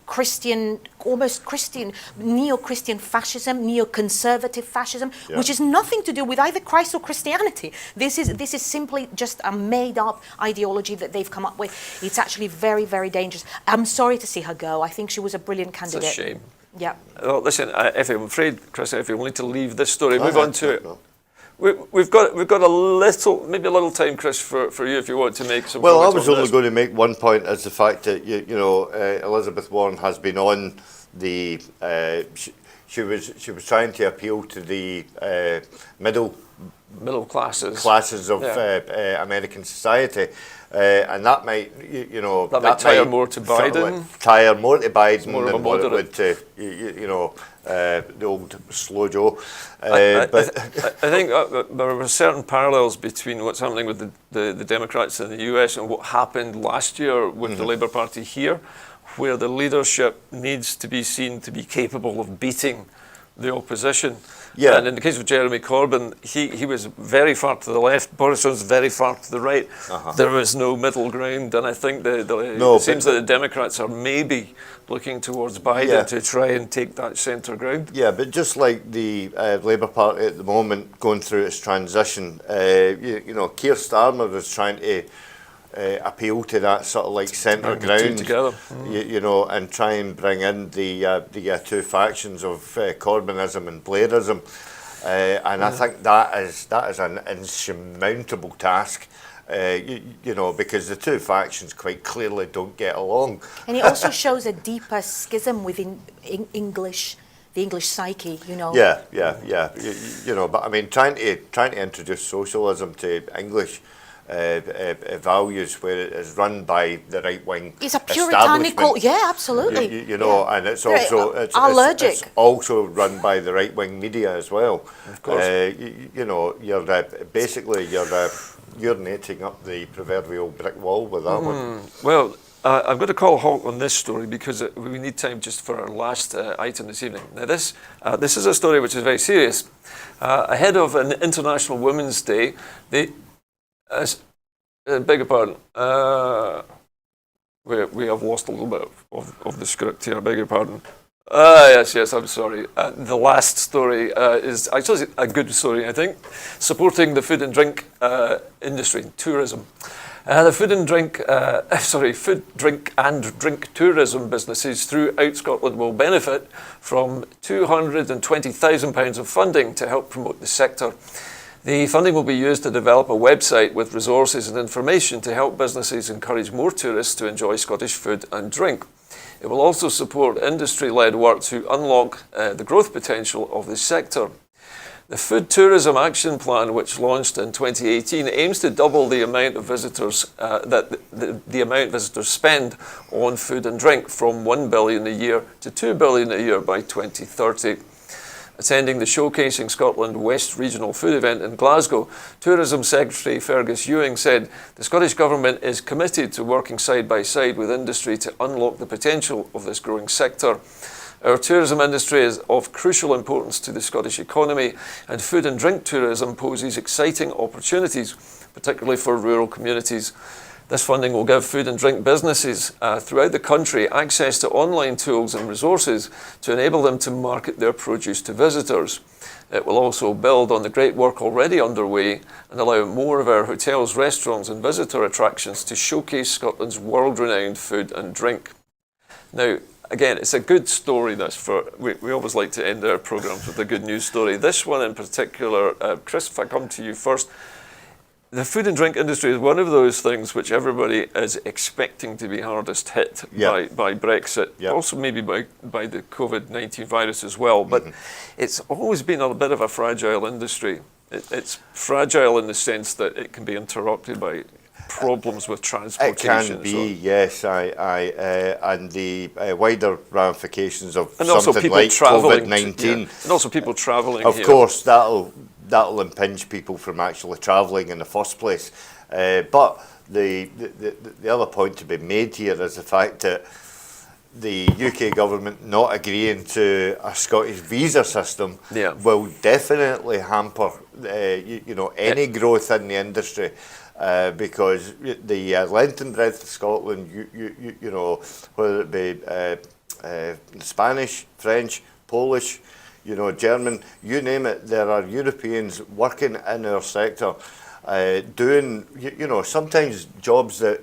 almost Christian, neo-Christian fascism, neo-conservative fascism, which has nothing to do with either Christ or Christianity. This is simply just a made-up ideology that they've come up with. It's actually very, very dangerous. I'm sorry to see her go. I think she was a brilliant candidate. It's a shame. Yeah. Well, listen, Effie, I'm afraid, Chris, Effie, we'll need to leave this story. Move on to. We've got a little time, Chris, for you if you want to make some. Well, I comments was on only this. going to make one point, as the fact that Elizabeth Warren has been on the. She was trying to appeal to the middle classes of American society, and that might that might tire more to Biden. Tire more to Biden More of a than what it moderate. would to the old slow Joe. I think there are certain parallels between what's happening with the Democrats in the US and what happened last year with the Labour Party here, where the leadership needs to be seen to be capable of beating the opposition. Yeah. And in the case of Jeremy Corbyn, he was very far to the left, Boris Johnson very far to the right. There was no middle ground, and I think it seems that the Democrats are maybe looking towards Biden to try and take that centre ground. Yeah, but just like the Labour Party at the moment going through its transition, Keir Starmer is trying to appeal to that sort of like centre ground, together. And try and bring in the two factions of Corbynism and Blairism, and I think that is an insurmountable task. Because the two factions quite clearly don't get along. And it also shows a deeper schism within the English psyche, Yeah. But I mean, trying to introduce socialism to English values where it is run by the right wing. It's a puritanical, absolutely. And it's also allergic. It's also run by the right wing media as well. Of course. You're basically urinating up the proverbial brick wall with that one. Well, I'm going to call a halt on this story because we need time just for our last item this evening. Now, this is a story which is very serious. Ahead of an International Women's Day, beg your pardon. We have lost a little bit of the script here. Beg your pardon. Yes, I'm sorry. The last story is actually a good story, I think, supporting the food and drink industry, tourism. The food, drink and drink tourism businesses throughout Scotland will benefit from £220,000 of funding to help promote the sector. The funding will be used to develop a website with resources and information to help businesses encourage more tourists to enjoy Scottish food and drink. It will also support industry-led work to unlock the growth potential of this sector. The Food Tourism Action Plan, which launched in 2018, aims to double the amount of visitors the amount visitors spend on food and drink from $1 billion a year to $2 billion a year by 2030. Attending the Showcasing Scotland West Regional Food event in Glasgow, Tourism Secretary Fergus Ewing said the Scottish Government is committed to working side by side with industry to unlock the potential of this growing sector. Our tourism industry is of crucial importance to the Scottish economy, and food and drink tourism poses exciting opportunities, particularly for rural communities. This funding will give food and drink businesses throughout the country access to online tools and resources to enable them to market their produce to visitors. It will also build on the great work already underway and allow more of our hotels, restaurants and visitor attractions to showcase Scotland's world-renowned food and drink. Now, again, it's a good story, we always like to end our programmes with a good news story. This one in particular, Chris, if I come to you first, the food and drink industry is one of those things which everybody is expecting to be hardest hit by Brexit, also maybe by the COVID-19 virus as well, but it's always been a bit of a fragile industry. It's fragile in the sense that it can be interrupted by problems with It transportation. can be, yes, and the wider ramifications of And also something people like travelling. COVID-19. And also people travelling Of here. course, that'll impinge people from actually travelling in the first place. But the other point to be made here is the fact that the UK government not agreeing to a Scottish visa system will definitely hamper, any growth in the industry. Because the length and breadth of Scotland, whether it be Spanish, French, Polish, German, you name it, there are Europeans working in our sector, doing, sometimes jobs that,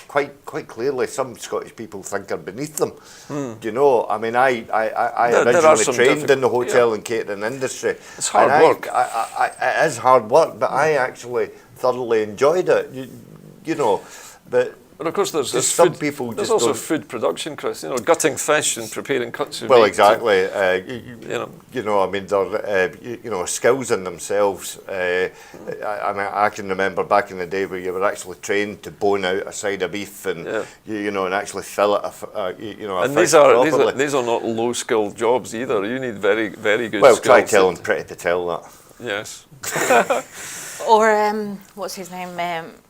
quite clearly some Scottish people think are beneath them. I mean, I originally trained in the hotel and catering industry. It's hard work. It is hard work, but I actually thoroughly enjoyed it. But of course, there's some people there's just also don't. food production, Chris. Gutting fish and preparing cuts of Well, meat. exactly. I mean, they're, skills in themselves. I can remember back in the day where you were actually trained to bone out a side of beef and and actually fillet a And fish properly. these are not low skilled jobs either. You need very, very good Well, skills. try telling Pretty Patel that. Yes. Or what's his name?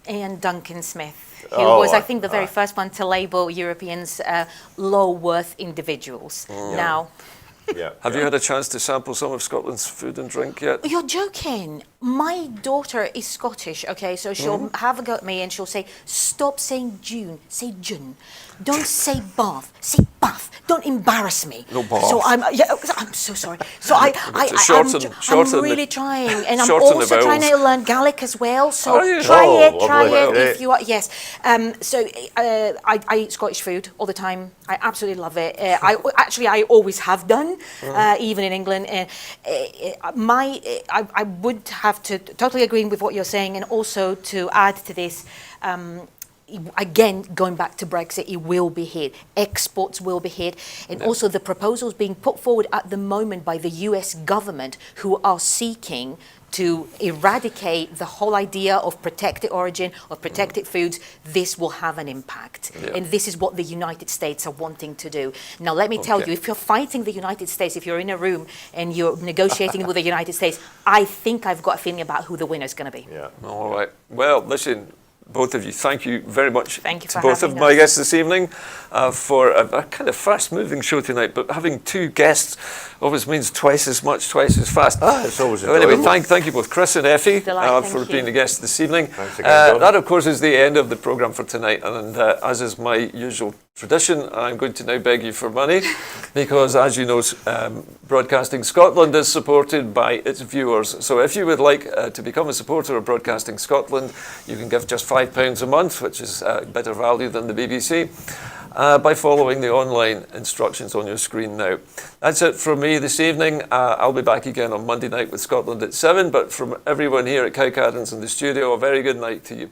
Ian Duncan Smith, who Oh, was, I think, the very first one to label Europeans low worth individuals. Now, Have you had a chance to sample some of Scotland's food and drink yet? you're joking. My daughter is Scottish, okay, so she'll have a go at me and she'll say, stop saying June, say June. Don't say Bath, say Bath. Don't embarrass me. No Bath. So I'm so sorry. So I'm really trying, and I'm shorten the also trying vowels. to learn Gaelic as well. So Are you? try Oh, it lovely. if you are. Yes. So I eat Scottish food all the time. I absolutely love it. I always have done, even in England. I would have to totally agree with what you're saying, and also to add to this. Again, going back to Brexit, it will be hit. Exports will be hit. And also the proposals being put forward at the moment by the US government, who are seeking to eradicate the whole idea of protected origin, of protected foods, this will have an impact. And this is what the United States are wanting to do. Now, let me tell you, if you're fighting the United States, if you're in a room and you're negotiating with the United States, I think I've got a feeling about who the winner is going to be. Yeah. All right. Well, listen, both of you, thank you very much Thank you to for both of having my us. guests this evening for a kind of fast-moving show tonight. But having two guests always means twice as much, twice as fast. It's always Anyway, enjoyable. thank you both, Chris and Effie, Delight, for thank being you. the guests this evening. Thanks again, John. That, of course, is the end of the programme for tonight. And as is my usual tradition, I'm going to now beg you for money because, as you know, Broadcasting Scotland is supported by its viewers. So if you would like to become a supporter of Broadcasting Scotland, you can give just £5 a month, which is better value than the BBC, by following the online instructions on your screen now. That's it from me this evening. I'll be back again on Monday night with Scotland at 7, but from everyone here at Cowcaddens in the studio, a very good night to you.